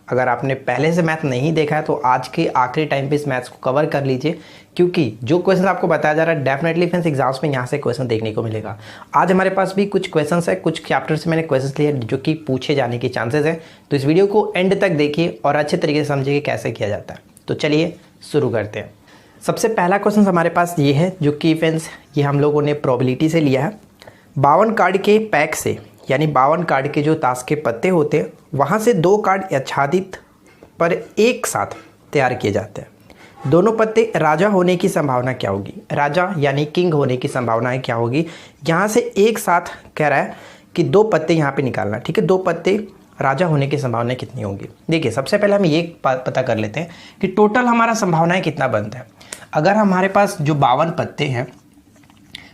अगर आपने पहले से मैथ नहीं देखा है तो आज के आखिरी टाइम पे इस मैथ्स को कवर कर लीजिए, क्योंकि जो क्वेश्चन आपको बताया जा रहा है डेफिनेटली फ्रेंड्स एग्जाम्स में यहाँ से क्वेश्चन देखने को मिलेगा। आज हमारे पास भी कुछ क्वेश्चंस है, कुछ चैप्टर से मैंने क्वेश्चंस लिए जो कि पूछे जाने के चांसेस है। तो इस वीडियो को एंड तक देखिए और अच्छे तरीके से समझिए कैसे किया जाता है। तो चलिए शुरू करते हैं। सबसे पहला क्वेश्चन हमारे पास ये है जो कि फ्रेंड्स ये हम लोगों ने प्रोबेबिलिटी से लिया है। 52 कार्ड के पैक से, यानी 52 कार्ड के जो ताश के पत्ते होते हैं वहाँ से 2 कार्ड आच्छादित पर एक साथ तैयार किए जाते हैं। दोनों पत्ते राजा होने की संभावना क्या होगी? राजा यानी किंग होने की संभावनाएं क्या होगी? यहाँ से एक साथ कह रहा है कि 2 पत्ते यहाँ पे निकालना, ठीक है। 2 पत्ते राजा होने की संभावनाएं कितनी होंगी? देखिए सबसे पहले हम ये पता कर लेते हैं कि टोटल हमारा संभावनाएं कितना बनता है। अगर हमारे पास जो 52 पत्ते हैं,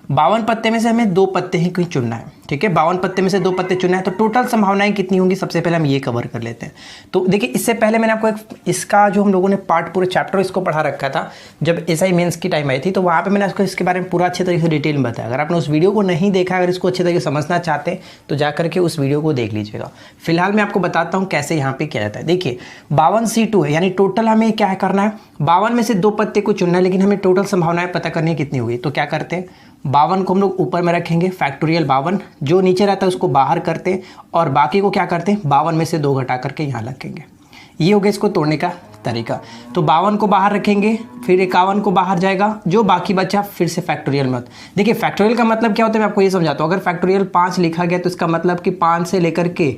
52 पत्ते में से हमें 2 पत्ते ही कहीं चुनना है, ठीक है। 52 पत्ते में से 2 पत्ते चुनना है तो टोटल संभावनाएं कितनी होंगी सबसे पहले हम ये कवर कर लेते हैं। तो देखिए इससे पहले मैंने आपको इसका जो हम लोगों ने पार्ट पूरे चैप्टर इसको पढ़ा रखा था जब एसआई मेंस की टाइम आई थी, तो वहाँ पे मैंने आपको इसके बारे में पूरा अच्छे तरीके से डिटेल में बताया। अगर आपने उस वीडियो को नहीं देखा, अगर इसको अच्छे तरीके से समझना चाहते हैं तो जा करके उस वीडियो को देख लीजिएगा। फिलहाल मैं आपको बताता हूँ कैसे यहाँ पे किया जाता है। देखिए 52C2 है, यानी टोटल हमें क्या करना है, 52 में से 2 पत्ते को चुनना है, लेकिन हमें टोटल संभावनाएं पता करनी है कितनी होगी। तो क्या करते हैं, 52 को हम लोग ऊपर में रखेंगे, फैक्टोरियल 52, जो नीचे रहता है उसको बाहर करते हैं और बाकी को क्या करते हैं 52 में से 2 घटा करके यहाँ रखेंगे। ये हो गया इसको तोड़ने का तरीका। तो 52 को बाहर रखेंगे, फिर 51 को बाहर जाएगा, जो बाकी बचा फिर से फैक्टोरियल मत। देखिए फैक्टोरियल का मतलब क्या होता है मैं आपको ये समझाता हूँ। अगर फैक्टोरियल 5 लिखा गया तो इसका मतलब कि 5 से लेकर के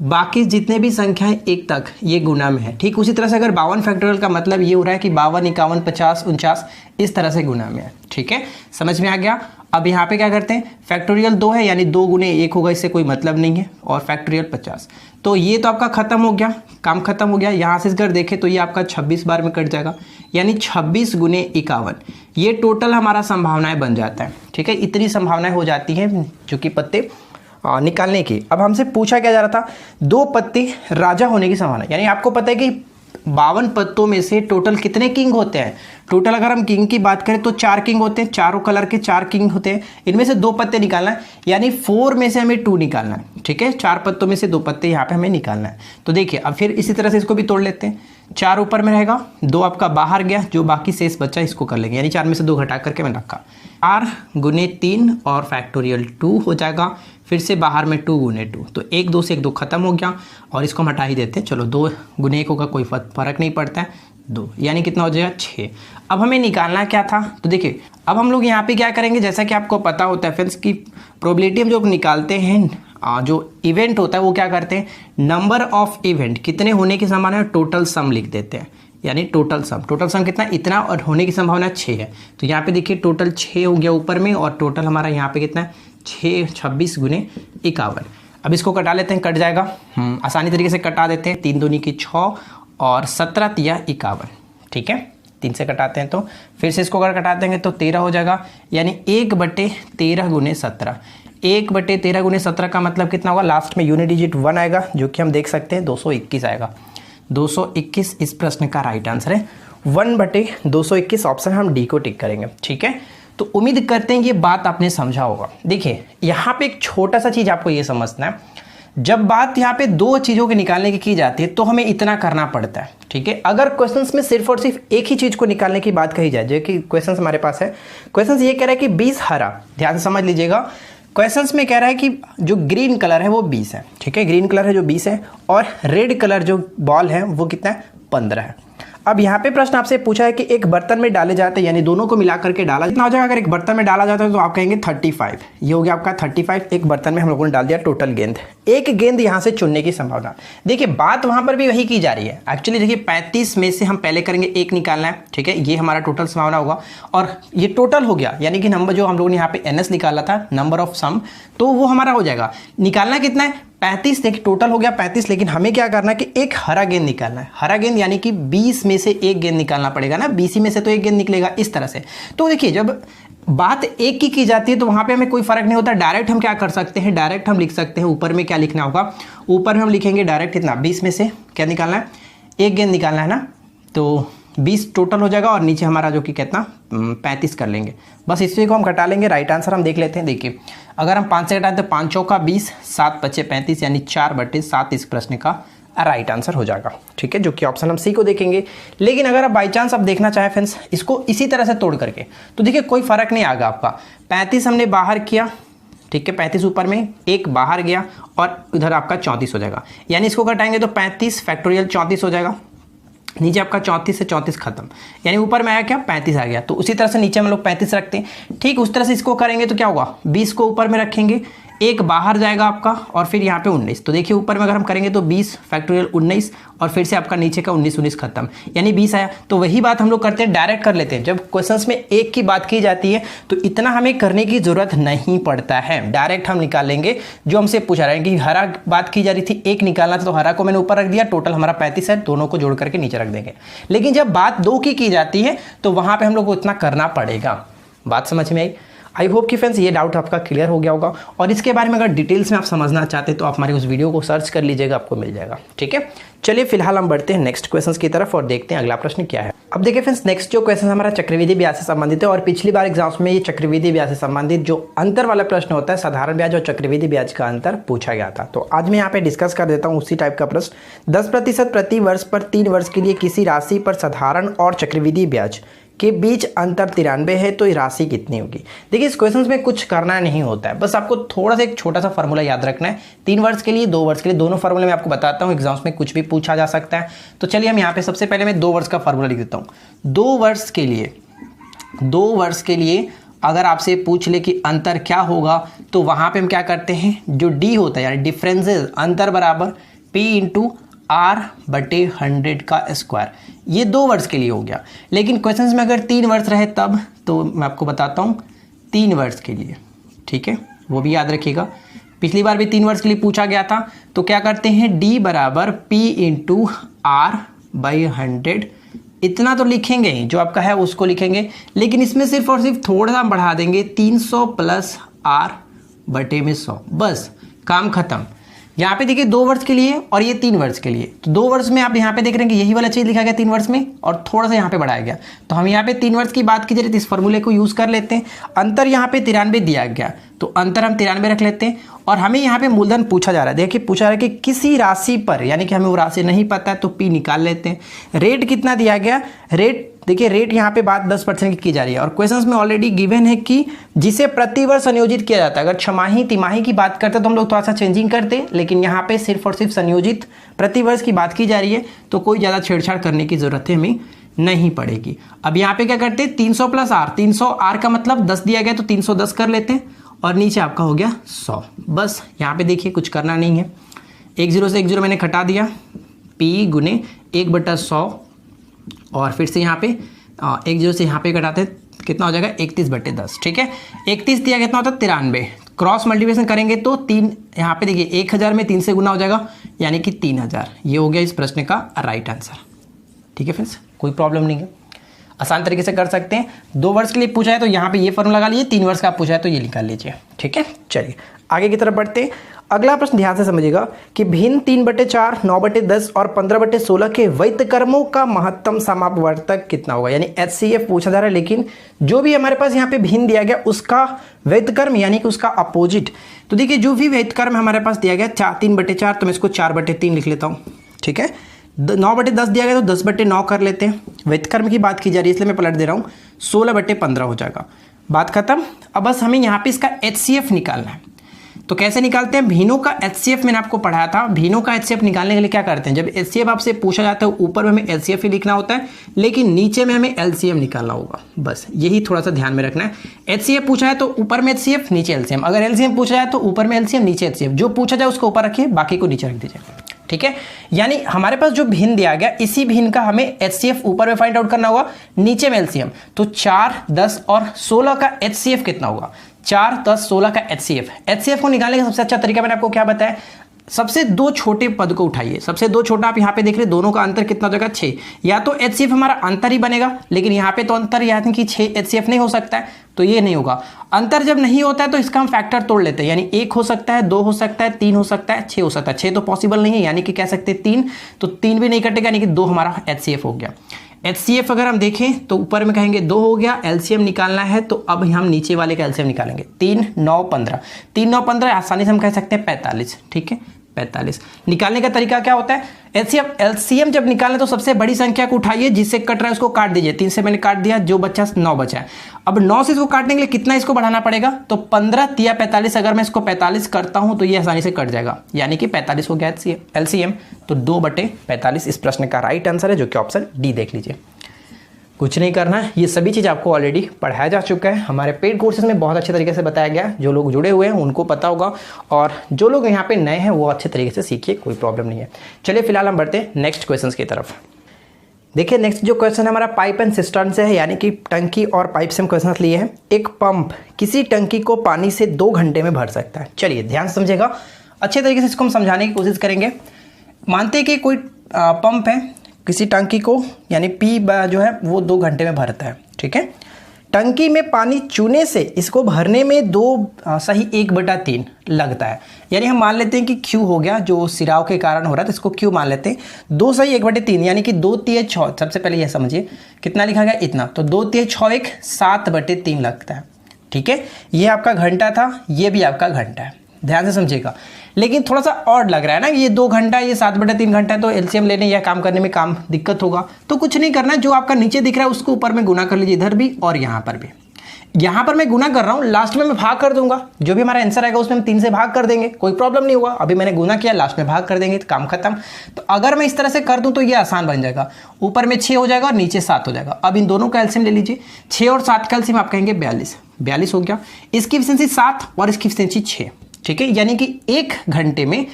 बाकी जितने भी संख्याएं 1 तक ये गुना में है, ठीक। उसी तरह से अगर 52 फैक्टोरियल का मतलब ये हो रहा है कि 52, 51, 50, 49 इस तरह से गुना में है, ठीक है। समझ में आ गया। अब यहाँ पे क्या करते हैं, फैक्टोरियल 2 है यानी 2 गुने 1 होगा, इससे कोई मतलब नहीं है, और फैक्टोरियल 50। तो ये तो आपका खत्म हो गया, काम खत्म हो गया। यहाँ से अगर देखें तो ये आपका 26 बार में कट जाएगा, यानी 26 गुने 51, ये टोटल हमारा संभावनाएं बन जाता है, ठीक है। इतनी संभावनाएं हो जाती हैं जो कि पत्ते निकालने की। अब हमसे पूछा क्या जा रहा था, 2 पत्ते राजा होने की संभावना, यानी आपको पता है कि 52 पत्तों में से टोटल कितने किंग होते हैं। टोटल अगर हम किंग की बात करें तो 4 किंग होते हैं, चारों कलर के 4 किंग होते हैं। इनमें से 2 पत्ते निकालना है, यानी 4 में से हमें 2 निकालना है, ठीक है। 4 पत्तों में से 2 पत्ते यहाँ पे हमें निकालना है। तो देखिए अब फिर इसी तरह से इसको भी तोड़ लेते हैं। 4 ऊपर में रहेगा, 2 आपका बाहर गया, जो बाकी शेष बच्चा इसको कर लेंगे, यानी 4 में से 2 घटा करके मैंने रखा। 4 गुने 3 और फैक्टोरियल 2 हो जाएगा, फिर से बाहर में 2 गुने 2, तो 1 2 से 1 2 खत्म हो गया और इसको हम हटा ही देते हैं। चलो 2 गुने 1 होगा, कोई फर्क नहीं पड़ता है, 2 यानी कितना हो जाएगा 6। अब हमें निकालना क्या था, तो देखिए अब हम लोग यहाँ पे क्या करेंगे, जैसा कि आपको पता होता है फ्रेंड्स की प्रोबेबिलिटी हम जो निकालते हैं, जो इवेंट होता है वो क्या करते हैं, नंबर ऑफ इवेंट कितने होने की संभावना है, टोटल सम लिख देते हैं, यानी टोटल सम कितना, इतना, और होने की संभावना 6 है। तो यहाँ पे देखिए टोटल 6 हो गया ऊपर में, और टोटल हमारा यहाँ पे कितना है 6, 26 गुने 51। अब इसको कटा लेते हैं, कट जाएगा, आसानी तरीके से कटा देते हैं। 3 दूनी की 6 और 17 तिया 51, ठीक है। 3 से कटाते हैं तो फिर से इसको अगर कटा देंगे तो 13 हो जाएगा, यानी 1/13 गुने 17। 1/13 गुने 17 का मतलब कितना होगा, लास्ट में यूनिट डिजिट 1 आएगा, जो कि हम देख सकते हैं 221 आएगा। 221 इस प्रश्न का राइट आंसर है। 1/221 ऑप्शन हम डी को टिक करेंगे, ठीक है। तो उम्मीद करते हैं ये बात आपने समझा होगा। देखिए यहाँ पे एक छोटा सा चीज़ आपको ये समझना है, जब बात यहाँ पे 2 चीज़ों के निकालने की जाती है तो हमें इतना करना पड़ता है, ठीक है। अगर क्वेश्चंस में सिर्फ और सिर्फ एक ही चीज़ को निकालने की बात कही जाए, जो कि क्वेश्चंस हमारे पास है, क्वेश्चंस ये कह रहा है कि 20 हरा, ध्यान से समझ लीजिएगा। क्वेश्चंस में कह रहा है कि जो ग्रीन कलर है वो 20 है, ठीक है। ग्रीन कलर है जो 20 है, और रेड कलर जो बॉल है वो कितना है 15 है। अब यहाँ पे प्रश्न आपसे पूछा है कि एक बर्तन में डाले जाते हैं, यानी दोनों को मिला करके डाला कितना हो जाएगा। अगर एक बर्तन में डाला जाता है तो आप कहेंगे 35, ये हो गया आपका 35। एक बर्तन में हम लोगों ने डाल दिया टोटल गेंद, एक गेंद यहाँ से चुनने की संभावना। देखिए बात वहाँ पर भी वही की जा रही है एक्चुअली। देखिए 35 में से हम पहले करेंगे 1 निकालना है, ठीक है। ये हमारा टोटल संभावना होगा, और ये टोटल हो गया, यानी कि नंबर जो हम लोगों ने यहाँ पे NS निकाला था, नंबर ऑफ सम, तो वो हमारा हो जाएगा। निकालना कितना है 35, देखिए टोटल हो गया 35, लेकिन हमें क्या करना है कि एक हरा गेंद निकालना है। हरा गेंद यानी कि 20 में से 1 गेंद निकालना पड़ेगा ना, 20 में से तो 1 गेंद निकलेगा, इस तरह से। तो देखिए जब बात एक की जाती है तो वहां पे हमें कोई फर्क नहीं होता। डायरेक्ट हम क्या कर सकते हैं, डायरेक्ट हम लिख सकते हैं, ऊपर में क्या लिखना होगा, ऊपर में हम लिखेंगे डायरेक्ट कितना, 20 में से क्या निकालना है, 1 गेंद निकालना है ना, तो 20 टोटल हो जाएगा, और नीचे हमारा जो कि कितना 35 कर लेंगे, बस इसी को हम घटा लेंगे। राइट आंसर हम देख लेते हैं। देखिए अगर हम 5 से घटाएं तो 5 चौका 20, 7 बचे 35, यानी 4/7 इस प्रश्न का राइट आंसर हो जाएगा। ठीक है, जो कि ऑप्शन हम सी को देखेंगे। लेकिन अगर आप बाई चांस अब देखना चाहें फ्रेंड्स इसको इसी तरह से तोड़ करके, तो देखिए कोई फर्क नहीं आएगा आपका। 35 हमने बाहर किया, ठीक है, 35 ऊपर में, एक बाहर गया और उधर आपका 34 हो जाएगा। यानी इसको घटाएंगे तो 35 फैक्टोरियल 34 हो जाएगा। नीचे आपका 34 से 34 खत्म, यानी ऊपर में आया क्या 35 आ गया। तो उसी तरह से नीचे हम लोग 35 रखते हैं। ठीक उस तरह से इसको करेंगे तो क्या होगा, 20 को ऊपर में रखेंगे, एक बाहर जाएगा आपका और फिर यहाँ पे 19। तो देखिए ऊपर में अगर हम करेंगे तो 20 फैक्टोरियल 19 और फिर से आपका नीचे का 19 खत्म, यानी 20 आया। तो वही बात हम लोग करते हैं, डायरेक्ट कर लेते हैं। जब क्वेश्चंस में एक की बात की जाती है तो इतना हमें करने की जरूरत नहीं पड़ता है, डायरेक्ट हम निकाल लेंगे। जो हमसे पूछा रहा है कि हरा बात की जा रही थी, एक निकालना था तो हरा को मैंने ऊपर रख दिया, टोटल हमारा 35 है, दोनों को जोड़ करके नीचे रख देंगे। लेकिन जब बात दो की जाती है तो वहां पर हम लोग को इतना करना पड़ेगा। बात समझ में आई? आई होप कि फ्रेंड्स ये डाउट आपका क्लियर हो गया होगा। और इसके बारे में अगर डिटेल्स में आप समझना चाहते हैं तो आप हमारे उस वीडियो को सर्च कर लीजिएगा, आपको मिल जाएगा। ठीक है, चलिए फिलहाल हम बढ़ते हैं नेक्स्ट क्वेश्चंस की तरफ और देखते हैं अगला प्रश्न क्या है। अब देखिए फ्रेंड्स नेक्स्ट जो क्वेश्चन हमारा चक्रवृद्धि ब्याज से संबंधित है। और पिछली बार एग्जाम्स में ये चक्रवृद्धि ब्याज से संबंधित जो अंतर वाला प्रश्न होता है, साधारण ब्याज और चक्रवृद्धि ब्याज का अंतर पूछा गया था। तो आज मैं यहाँ पे डिस्कस कर देता हूँ उसी टाइप का प्रश्न। 10% प्रति वर्ष पर 3 वर्ष के लिए किसी राशि पर साधारण और चक्रवृद्धि ब्याज के बीच अंतर 93 है, तो ये राशि कितनी होगी। देखिए इस क्वेश्चन में कुछ करना नहीं होता है, बस आपको थोड़ा सा एक छोटा सा फार्मूला याद रखना है। 3 वर्ष के लिए, 2 वर्ष के लिए, दोनों फार्मूले मैं आपको बताता हूँ, एग्जाम्स में कुछ भी पूछा जा सकता है। तो चलिए हम यहाँ पे सबसे पहले मैं 2 वर्ष का फार्मूला लिख देता हूँ। 2 वर्ष के लिए अगर आपसे पूछ ले कि अंतर क्या होगा, तो वहां पे हम क्या करते हैं, जो डी होता है यानी डिफरेंसेस, अंतर बराबर P इंटू R/100 का स्क्वायर। ये 2 वर्ष के लिए हो गया। लेकिन क्वेश्चंस में अगर 3 वर्ष रहे तब, तो मैं आपको बताता हूँ 3 वर्ष के लिए, ठीक है, वो भी याद रखिएगा। पिछली बार भी 3 वर्ष के लिए पूछा गया था। तो क्या करते हैं, D बराबर P इंटू R/100, इतना तो लिखेंगे ही, जो आपका है उसको लिखेंगे। लेकिन इसमें सिर्फ और सिर्फ थोड़ा सा बढ़ा देंगे, 300 प्लस R/100, बस काम खत्म। यहाँ पे देखिए 2 वर्ष के लिए और ये 3 वर्ष के लिए। तो 2 वर्ष में आप यहाँ पे देख रहे हैं कि यही वाला चीज लिखा गया 3 वर्ष में, और थोड़ा सा यहाँ पे बढ़ाया गया। तो हम यहाँ पे 3 वर्ष की बात की जा रही है, इस फॉर्मूले को यूज कर लेते हैं। अंतर यहाँ पे 93 दिया गया, तो अंतर हम 93 रख लेते हैं। और हमें यहाँ पे मूलधन पूछा जा रहा है। देखिए पूछा रहा है कि किसी राशि पर, यानी कि हमें वो राशि नहीं पता है, तो P निकाल लेते हैं। रेट कितना दिया गया, रेट देखिए, रेट यहाँ पे बात 10% की जा रही है। और क्वेश्चंस में ऑलरेडी गिवन है कि जिसे प्रति वर्ष संयोजित किया जाता है। अगर छमाही तिमाही की बात करते तो हम लोग थोड़ा सा चेंजिंग करते, लेकिन यहाँ पे सिर्फ और सिर्फ संयोजित प्रति वर्ष की बात की जा रही है, तो कोई ज़्यादा छेड़छाड़ करने की जरूरत है हमें नहीं पड़ेगी। अब यहाँ पे क्या करते हैं, 300 प्लस R, 300 R का मतलब 10 दिया गया, तो 310 कर लेते हैं। और नीचे आपका हो गया 100। बस यहाँ पे देखिए कुछ करना नहीं है, 1 0 से 1 0 मैंने घटा दिया, P गुने 1/100। और फिर से यहाँ पे 1 0 से यहाँ पे घटाते हैं, कितना हो जाएगा 31/10। ठीक है, 31 दिया कितना होता है 93। क्रॉस मल्टीप्लिकेशन करेंगे तो 3, यहाँ पे देखिए 1000 में 3 से गुना हो जाएगा, यानी कि 3000। ये हो गया इस प्रश्न का राइट आंसर। ठीक है फ्रेंड्स, कोई प्रॉब्लम नहीं है, आसान तरीके से कर सकते हैं। 2 वर्ष के लिए पूछा है तो यहाँ पे ये फॉर्मूला लगा लीजिए, 3 वर्ष का पूछा है तो ये निकाल लीजिए। ठीक है, चलिए आगे की तरफ बढ़ते हैं। अगला प्रश्न ध्यान से समझिएगा कि भिन्न 3/4, 9/10 और 15/16 के वैतकर्मों का महत्तम समापवर्तक कितना होगा। यानी HCF पूछा जा रहा है, लेकिन जो भी हमारे पास यहाँ पे भिन्न दिया गया उसका वैतकर्म यानी कि उसका अपोजिट। तो देखिए जो भी वैतकर्म हमारे पास दिया गया 3/4, तो मैं इसको 4/3 लिख लेता हूँ। ठीक है, 9/10 दिया गया तो 10/9 कर लेते हैं। वैतकर्म की बात की जा रही है इसलिए मैं पलट दे रहा हूँ, 16/15 हो जाएगा। बात खत्म। अब बस हमें यहाँ पे इसका HCF निकालना है। तो कैसे निकालते हैं, भिन्नों का HCF मैंने आपको पढ़ाया था। भिन्नों का HCF निकालने के लिए क्या करते हैं, जब HCF आपसे पूछा जाता है ऊपर में हमें LCF ही लिखना होता है, लेकिन नीचे में हमें LCM निकालना होगा। बस यही थोड़ा सा ध्यान में रखना है। HCF पूछा है तो ऊपर में HCF नीचे LCM, अगर LCM पूछा जाए तो ऊपर में LCM नीचे HCF, जो पूछा जाए उसको ऊपर रखिए, बाकी को नीचे रख दीजिए। ठीक है, यानी हमारे पास जो भिन्न दिया गया इसी भिन्न का हमें HCF ऊपर में फाइंड आउट करना होगा, नीचे में LCM। तो 4, 10 और 16 का HCF कितना होगा, 4, 10, 16 का HCF को निकालने का सबसे अच्छा तरीका मैंने आपको क्या बताया, सबसे 2 छोटे पद को उठाइए। सबसे 2 छोटा आप यहाँ पे देख रहे हैं, दोनों का अंतर कितना हो जाएगा 6। या तो HCF हमारा अंतर ही बनेगा, लेकिन यहाँ पे तो अंतर यानी कि 6 HCF नहीं हो सकता है, तो ये नहीं होगा। अंतर जब नहीं होता है तो इसका हम फैक्टर तोड़ लेते हैं, यानी 1 हो सकता है, 2 हो सकता है, 3 हो सकता है, 6 हो सकता है। 6 तो पॉसिबल नहीं है, यानी कि कह सकते हैं 3, तो 3 भी नहीं कटेगा, यानी कि 2 हमारा HCF हो गया। HCF अगर हम देखें तो ऊपर में कहेंगे 2 हो गया, LCM निकालना है तो अब हम नीचे वाले का LCM निकालेंगे। 3, 9, 15, 3, 9, 15 आसानी से हम कह सकते हैं 45। ठीक है, 45। निकालने का तरीका क्या होता है, एलसीएम जब निकालना तो सबसे बड़ी संख्या को उठाइए, जिससे कट रहा है उसको काट दीजिए। 3 से मैंने काट दिया, जो बचा 9 बचा है। अब 9 से इसको काटने के लिए कितना इसको बढ़ाना पड़ेगा, तो 15 तिया 45। अगर मैं इसको 45 करता हूं तो ये आसानी से कट जाएगा, यानी कि 45 हो गया एलसीएम। तो 2/45 इस प्रश्न का राइट आंसर है, जो कि ऑप्शन डी देख लीजिए। कुछ नहीं करना है, ये सभी चीज़ आपको ऑलरेडी पढ़ाया जा चुका है। हमारे पेड कोर्सेज में बहुत अच्छे तरीके से बताया गया है। जो लोग जुड़े हुए हैं उनको पता होगा, और जो लोग यहाँ पे नए हैं वो अच्छे तरीके से सीखिए, कोई प्रॉब्लम नहीं है। चलिए फिलहाल हम बढ़ते हैं नेक्स्ट क्वेश्चन की तरफ। देखिए नेक्स्ट जो क्वेश्चन है हमारा पाइप एंड सिस्टर्न से है, यानी कि टंकी और पाइप से हम क्वेश्चन लिए हैं। एक पंप किसी टंकी को पानी से 2 घंटे में भर सकता है। चलिए ध्यान से समझेगा, अच्छे तरीके से इसको हम समझाने की कोशिश करेंगे। मानते हैं कि कोई पंप है, किसी टंकी को यानी पी जो है वो 2 घंटे में भरता है, ठीक है। टंकी में पानी चूने से इसको भरने में 1/3 लगता है। यानी हम मान लेते हैं कि Q हो गया, जो सिराव के कारण हो रहा है, तो इसको Q मान लेते हैं। 2/1/3 यानी कि 2/6। सबसे पहले यह समझिए कितना लिखा गया, इतना। तो 2/6 7/3 लगता है, ठीक है। ये आपका घंटा था, ये भी आपका घंटा है, ध्यान से समझिएगा। लेकिन थोड़ा सा ऑड लग रहा है ना, ये 2 घंटा, ये 7/3 घंटा है, तो एलसीएम लेने या काम करने में काम दिक्कत होगा। तो कुछ नहीं करना है, जो आपका नीचे दिख रहा है उसको ऊपर में गुना कर लीजिए, इधर भी और यहाँ पर भी। यहाँ पर मैं गुना कर रहा हूँ, लास्ट में मैं भाग कर दूंगा। जो भी हमारा आंसर आएगा उसमें हम 3 से भाग कर देंगे, कोई प्रॉब्लम नहीं होगा। अभी मैंने गुना किया, लास्ट में भाग कर देंगे, तो काम खत्म। तो अगर मैं इस तरह से कर दूं तो ये आसान बन जाएगा। ऊपर में 6 हो जाएगा और नीचे 7 हो जाएगा। अब इन दोनों का एलसीएम ले लीजिए, 6 और 7 का एलसीएम आप कहेंगे 42 हो गया। इसकी एफिशिएंसी 7 और इसकी एफिशिएंसी 6, ठीक है। यानी कि 1 घंटे में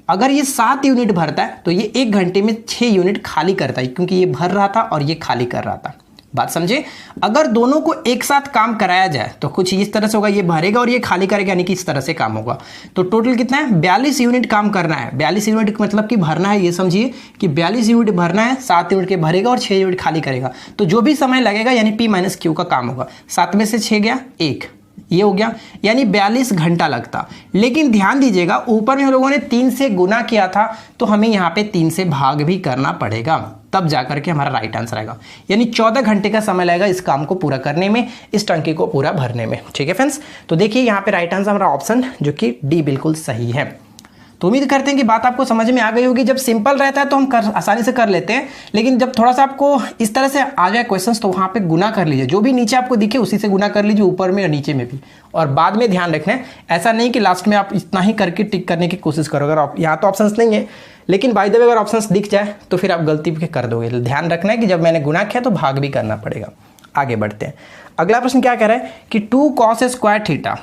अगर ये 7 यूनिट भरता है तो ये 1 घंटे में 6 यूनिट खाली करता है, क्योंकि ये भर रहा था और ये खाली कर रहा था। बात समझे। अगर दोनों को एक साथ काम कराया जाए तो कुछ इस तरह से होगा, ये भरेगा और ये खाली करेगा, यानी कि इस तरह से काम होगा। तो टोटल कितना है, 42 यूनिट काम करना है। 42 यूनिट मतलब कि भरना है, ये समझिए कि 42 यूनिट भरना है, 7 यूनिट के भरेगा और 6 यूनिट खाली करेगा। तो जो भी समय लगेगा यानी P - Q का काम होगा। 7 में से 6 गया 1, ये हो गया, यानी 42 घंटा लगता। लेकिन ध्यान दीजिएगा, ऊपर में हम लोगों ने 3 से गुना किया था, तो हमें यहाँ पे 3 से भाग भी करना पड़ेगा, तब जाकर के हमारा राइट आंसर आएगा। यानी 14 घंटे का समय लगेगा इस काम को पूरा करने में, इस टंकी को पूरा भरने में, ठीक है फ्रेंड्स। तो देखिए यहाँ पे राइट आंसर हमारा ऑप्शन जो कि डी बिल्कुल सही है। तो उम्मीद करते हैं कि बात आपको समझ में आ गई होगी। जब सिंपल रहता है तो हम आसानी से कर लेते हैं, लेकिन जब थोड़ा सा आपको इस तरह से आ जाए क्वेश्चंस तो वहाँ पे गुना कर लीजिए। जो भी नीचे आपको दिखे उसी से गुना कर लीजिए, ऊपर में और नीचे में भी। और बाद में ध्यान रखना है, ऐसा नहीं कि लास्ट में आप इतना ही करके टिक करने की कोशिश करो। अगर आप यहाँ तो ऑप्शंस नहीं है, लेकिन बाय द वे अगर ऑप्शंस दिख जाए तो फिर आप गलती भी कर दोगे। ध्यान रखना है कि जब मैंने गुना किया तो भाग भी करना पड़ेगा। आगे बढ़ते हैं। अगला प्रश्न क्या कह रहा है कि 2 cos स्क्वायर थीटा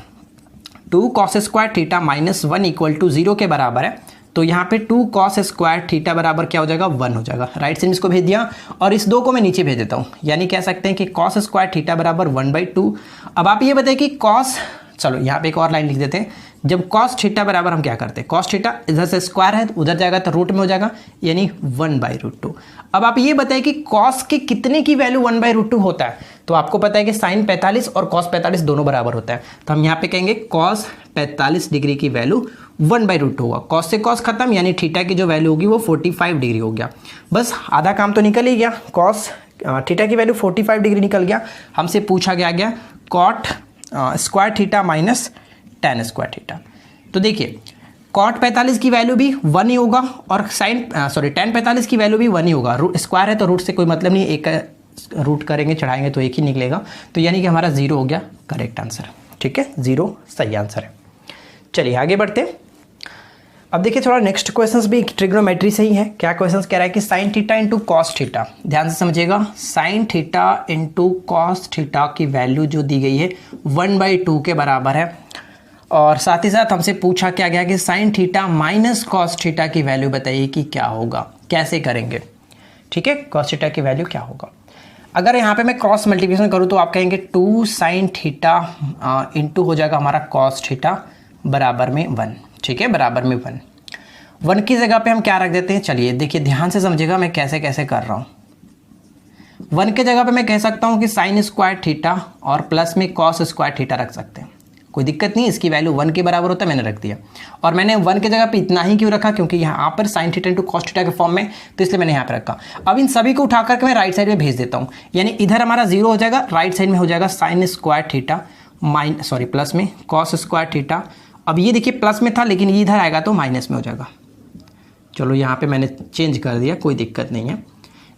-1 = 0 के बराबर है। तो यहाँ पे 2 cos स्क्वायर थीटा बराबर क्या हो जाएगा, 1 हो जाएगा। राइट से इसको भेज दिया और इस 2 को मैं नीचे भेज देता हूँ, यानी कह सकते हैं कि cos स्क्वायर थीटा बराबर 1/2। अब आप ये बताइए कि cos, चलो यहाँ पे एक और लाइन लिख देते हैं। जब cos थीटा बराबर हम क्या करते हैं, cos थीटा इधर से स्क्वायर है उधर जाएगा तो रूट में हो जाएगा, यानी 1/√2। अब आप ये बताइए कि cos के कितने की वैल्यू 1/√2 होता है। तो आपको पता है कि sin 45 और cos 45 दोनों बराबर होता है। तो हम यहाँ पे कहेंगे cos 45 डिग्री की वैल्यू 1/√2 होगा। cos से cos खत्म, यानी थीटा की जो वैल्यू होगी वो 45 डिग्री हो गया। बस आधा काम तो निकल ही गया। cos थीटा की वैल्यू 45 डिग्री निकल गया। हमसे पूछा गया cot square theta -tan square theta. तो देखिए cot 45 की वैल्यू भी 1 ही होगा और tan 45 की वैल्यू भी 1 ही होगा। स्क्वायर है तो रूट से कोई मतलब नहीं, एक रूट करेंगे चढ़ाएंगे तो एक ही निकलेगा। तो यानी कि हमारा 0 हो गया करेक्ट आंसर, ठीक है। 0 सही आंसर है। चलिए आगे बढ़ते हैं। अब देखिए थोड़ा नेक्स्ट क्वेश्चंस भी ट्रिग्नोमेट्री से ही है। क्या क्वेश्चंस कह रहा है कि sin theta into cos theta. ध्यान से समझिएगा, sin theta into cos theta की वैल्यू जो दी गई है 1/2 के बराबर है। और साथ ही साथ हमसे पूछा क्या गया कि sin theta minus cos theta की वैल्यू बताइए कि क्या होगा, कैसे करेंगे, ठीक है। cos थीटा की वैल्यू क्या होगा। अगर यहाँ पे मैं क्रॉस मल्टीप्लिकेशन करूँ तो आप कहेंगे 2 sin थीटा इंटू हो जाएगा हमारा cos थीटा बराबर में 1, ठीक है, बराबर में 1 की जगह पे हम क्या रख देते हैं। चलिए देखिए ध्यान से समझिएगा मैं कैसे कैसे कर रहा हूँ। 1 के जगह पे मैं कह सकता हूँ कि sin स्क्वायर थीटा और प्लस में cos स्क्वायर थीटा रख सकते हैं, कोई दिक्कत नहीं। इसकी वैल्यू 1 के बराबर होता है, मैंने रख दिया। और मैंने 1 के जगह पे इतना ही क्यों रखा, क्योंकि यहाँ पर sin theta into cos theta के फॉर्म में, तो इसलिए मैंने यहाँ पे रखा। अब इन सभी को उठा करके मैं राइट साइड में भेज देता हूँ, यानी इधर हमारा 0 हो जाएगा, राइट साइड में हो जाएगा sin स्क्वायर थीटा प्लस में cos स्क्वायर थीटा। अब ये देखिए प्लस में था लेकिन ये इधर आएगा तो माइनस में हो जाएगा, चलो यहाँ पे मैंने चेंज कर दिया, कोई दिक्कत नहीं है,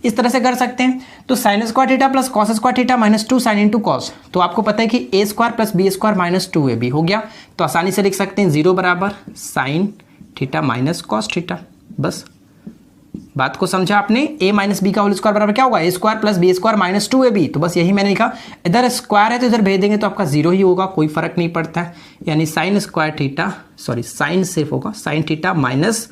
इस तरह से कर सकते हैं। तो sine square theta plus cos square theta minus 2 sine into cos, तो आपको पता है कि A square plus B square minus 2ab हो गया, तो आसानी से लिख सकते हैं 0 बराबर sine theta minus cos theta. बस बात को समझा आपने, a माइनस बी का होल स्क्वायर बराबर क्या होगा, A square plus B square minus 2ab, तो बस यही मैंने लिखा। इधर स्क्वायर है तो इधर भेज देंगे तो आपका 0 ही होगा, कोई फर्क नहीं पड़ता है, यानी sign square theta, sorry sine सिर्फ होगा sign theta minus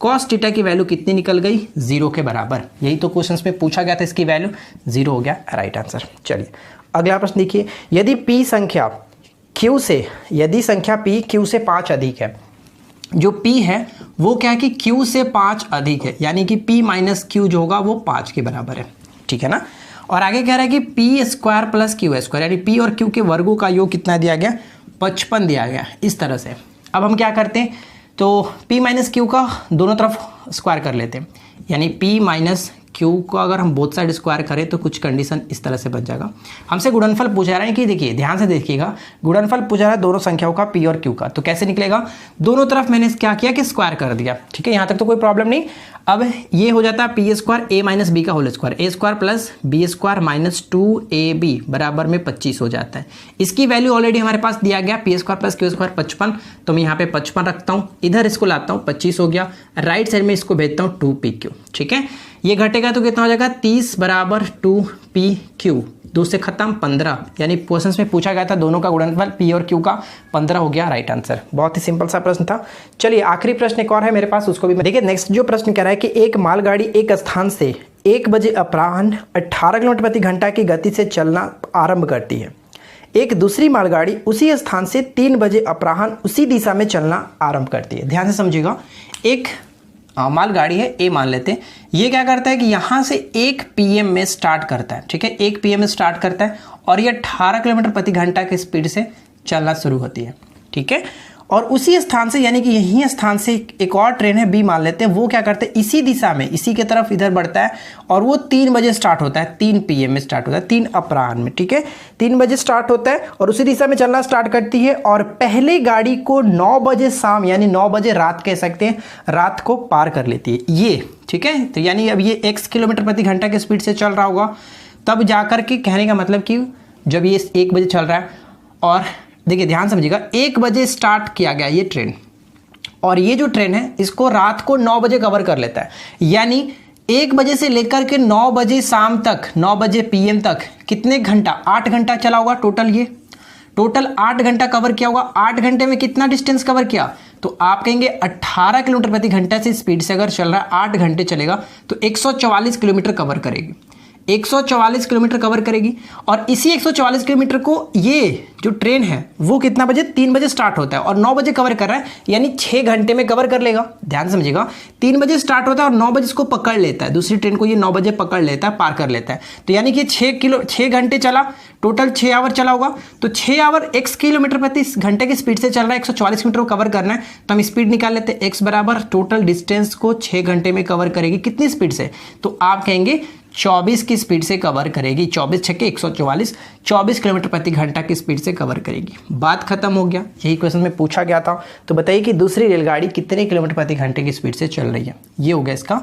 cos theta की वैल्यू कितनी निकल गई, 0 के बराबर। यही तो क्वेश्चंस में पूछा गया था, इसकी वैल्यू 0 हो गया, राइट आंसर। चलिए अगला प्रश्न देखिए, यदि p संख्या q से, यदि संख्या p q से 5 अधिक है, जो p है वो क्या है कि q से 5 अधिक है, यानी कि p माइनस q जो होगा वो 5 के बराबर है, ठीक है ना। और आगे कह रहा है कि p square plus q square, यानी p और q के वर्गों का योग कितना दिया गया, 55 दिया गया, इस तरह से। अब हम क्या करते हैं, तो p माइनस क्यू का दोनों तरफ स्क्वायर कर लेते हैं, यानी p माइनस क्यू को अगर हम बोथ साइड स्क्वायर करें तो कुछ कंडीशन इस तरह से बन जाएगा। हमसे गुणनफल पूछा रहा है कि देखिए ध्यान से देखिएगा, गुणनफल पूछा रहा है दोनों संख्याओं का p और q का, तो कैसे निकलेगा, दोनों तरफ मैंने क्या किया कि स्क्वायर कर दिया, ठीक है, यहाँ तक तो कोई प्रॉब्लम नहीं। अब ये हो जाता है P square A minus B का whole square, A square plus B square minus 2ab बराबर में 25 हो जाता है। इसकी वैल्यू ऑलरेडी हमारे पास दिया गया, P square plus Q square 55, तो मैं यहाँ पे 55 रखता हूँ, इधर इसको लाता हूँ 25 हो गया, राइट साइड में इसको भेजता हूँ 2pq, ठीक है। ये घटेगा तो कितना हो जाएगा, 30 बराबर 2pq, 2 से खत्म 15, यानी क्वेश्चंस में पूछा गया था दोनों का गुणनफल p और q का 15 हो गया, राइट आंसर। बहुत ही सिंपल सा प्रश्न था। चलिए आखिरी प्रश्न एक और है मेरे पास, उसको भी देखिए। नेक्स्ट जो प्रश्न कह रहा है कि एक मालगाड़ी एक स्थान से 1 बजे अपराह्न 18 किलोमीटर प्रति घंटा की गति से चलना आरंभ करती है, एक दूसरी मालगाड़ी उसी स्थान से 3 बजे अपराह्न उसी दिशा में चलना आरंभ करती है। ध्यान से समझिएगा, एक मालगाड़ी है ए मान लेते हैं, ये क्या करता है कि यहाँ से 1 PM में स्टार्ट करता है, ठीक है, 1 PM में स्टार्ट करता है और ये 18 किलोमीटर प्रति घंटा की स्पीड से चलना शुरू होती है, ठीक है। और उसी स्थान से, यानी कि यही स्थान से एक और ट्रेन है बी मान लेते हैं, वो क्या करते हैं इसी दिशा में, इसी के तरफ इधर बढ़ता है और वो 3 बजे स्टार्ट होता है, 3 PM में स्टार्ट होता है, 3 अपराह्न में, ठीक है, 3 बजे स्टार्ट होता है और उसी दिशा में चलना स्टार्ट करती है और पहले गाड़ी को 9 बजे शाम, यानी 9 बजे रात कह सकते हैं, रात को पार कर लेती है ये, ठीक है। तो यानी अब ये x किलोमीटर प्रति घंटा की स्पीड से चल रहा होगा, तब जाकर के कहने का मतलब कि जब ये 1 बजे चल रहा है, और देखिए ध्यान समझिएगा 1 बजे स्टार्ट किया गया ये ट्रेन, और ये जो ट्रेन है इसको रात को 9 बजे कवर कर लेता है, यानी 1 बजे से लेकर के 9 बजे शाम तक, 9 बजे PM तक कितने घंटा, 8 घंटा चला होगा टोटल, ये टोटल 8 घंटा कवर किया होगा। 8 घंटे में कितना डिस्टेंस कवर किया, तो आप कहेंगे 18 किलोमीटर प्रति घंटा से स्पीड से अगर चल रहा है 8 घंटे चलेगा तो 144 किलोमीटर कवर करेगी, 144 किलोमीटर कवर करेगी। और इसी 144 किलोमीटर को ये जो ट्रेन है वो कितना बजे, 3 बजे स्टार्ट होता है और 9 बजे कवर कर रहा है, यानी 6 घंटे में कवर कर लेगा। ध्यान समझिएगा, 3 बजे स्टार्ट होता है और 9 बजे इसको पकड़ लेता है, दूसरी ट्रेन को ये 9 बजे पकड़ लेता है, पार कर लेता है, तो यानी कि 6 घंटे चला, टोटल 6 आवर चला होगा। तो 6 आवर x किलोमीटर प्रति घंटे की स्पीड से चल रहा है, 144 किलोमीटर को कवर करना है, तो हम स्पीड निकाल लेते हैं, x बराबर टोटल डिस्टेंस को 6 घंटे में कवर करेगी कितनी स्पीड से, तो आप कहेंगे 24 की स्पीड से कवर करेगी, 24 छक्के 144, 24 किलोमीटर प्रति घंटा की स्पीड से कवर करेगी। बात खत्म हो गया, यही क्वेश्चन में पूछा गया था। तो बताइए कि दूसरी रेलगाड़ी कितने किलोमीटर प्रति घंटे की स्पीड से चल रही है, ये हो गया इसका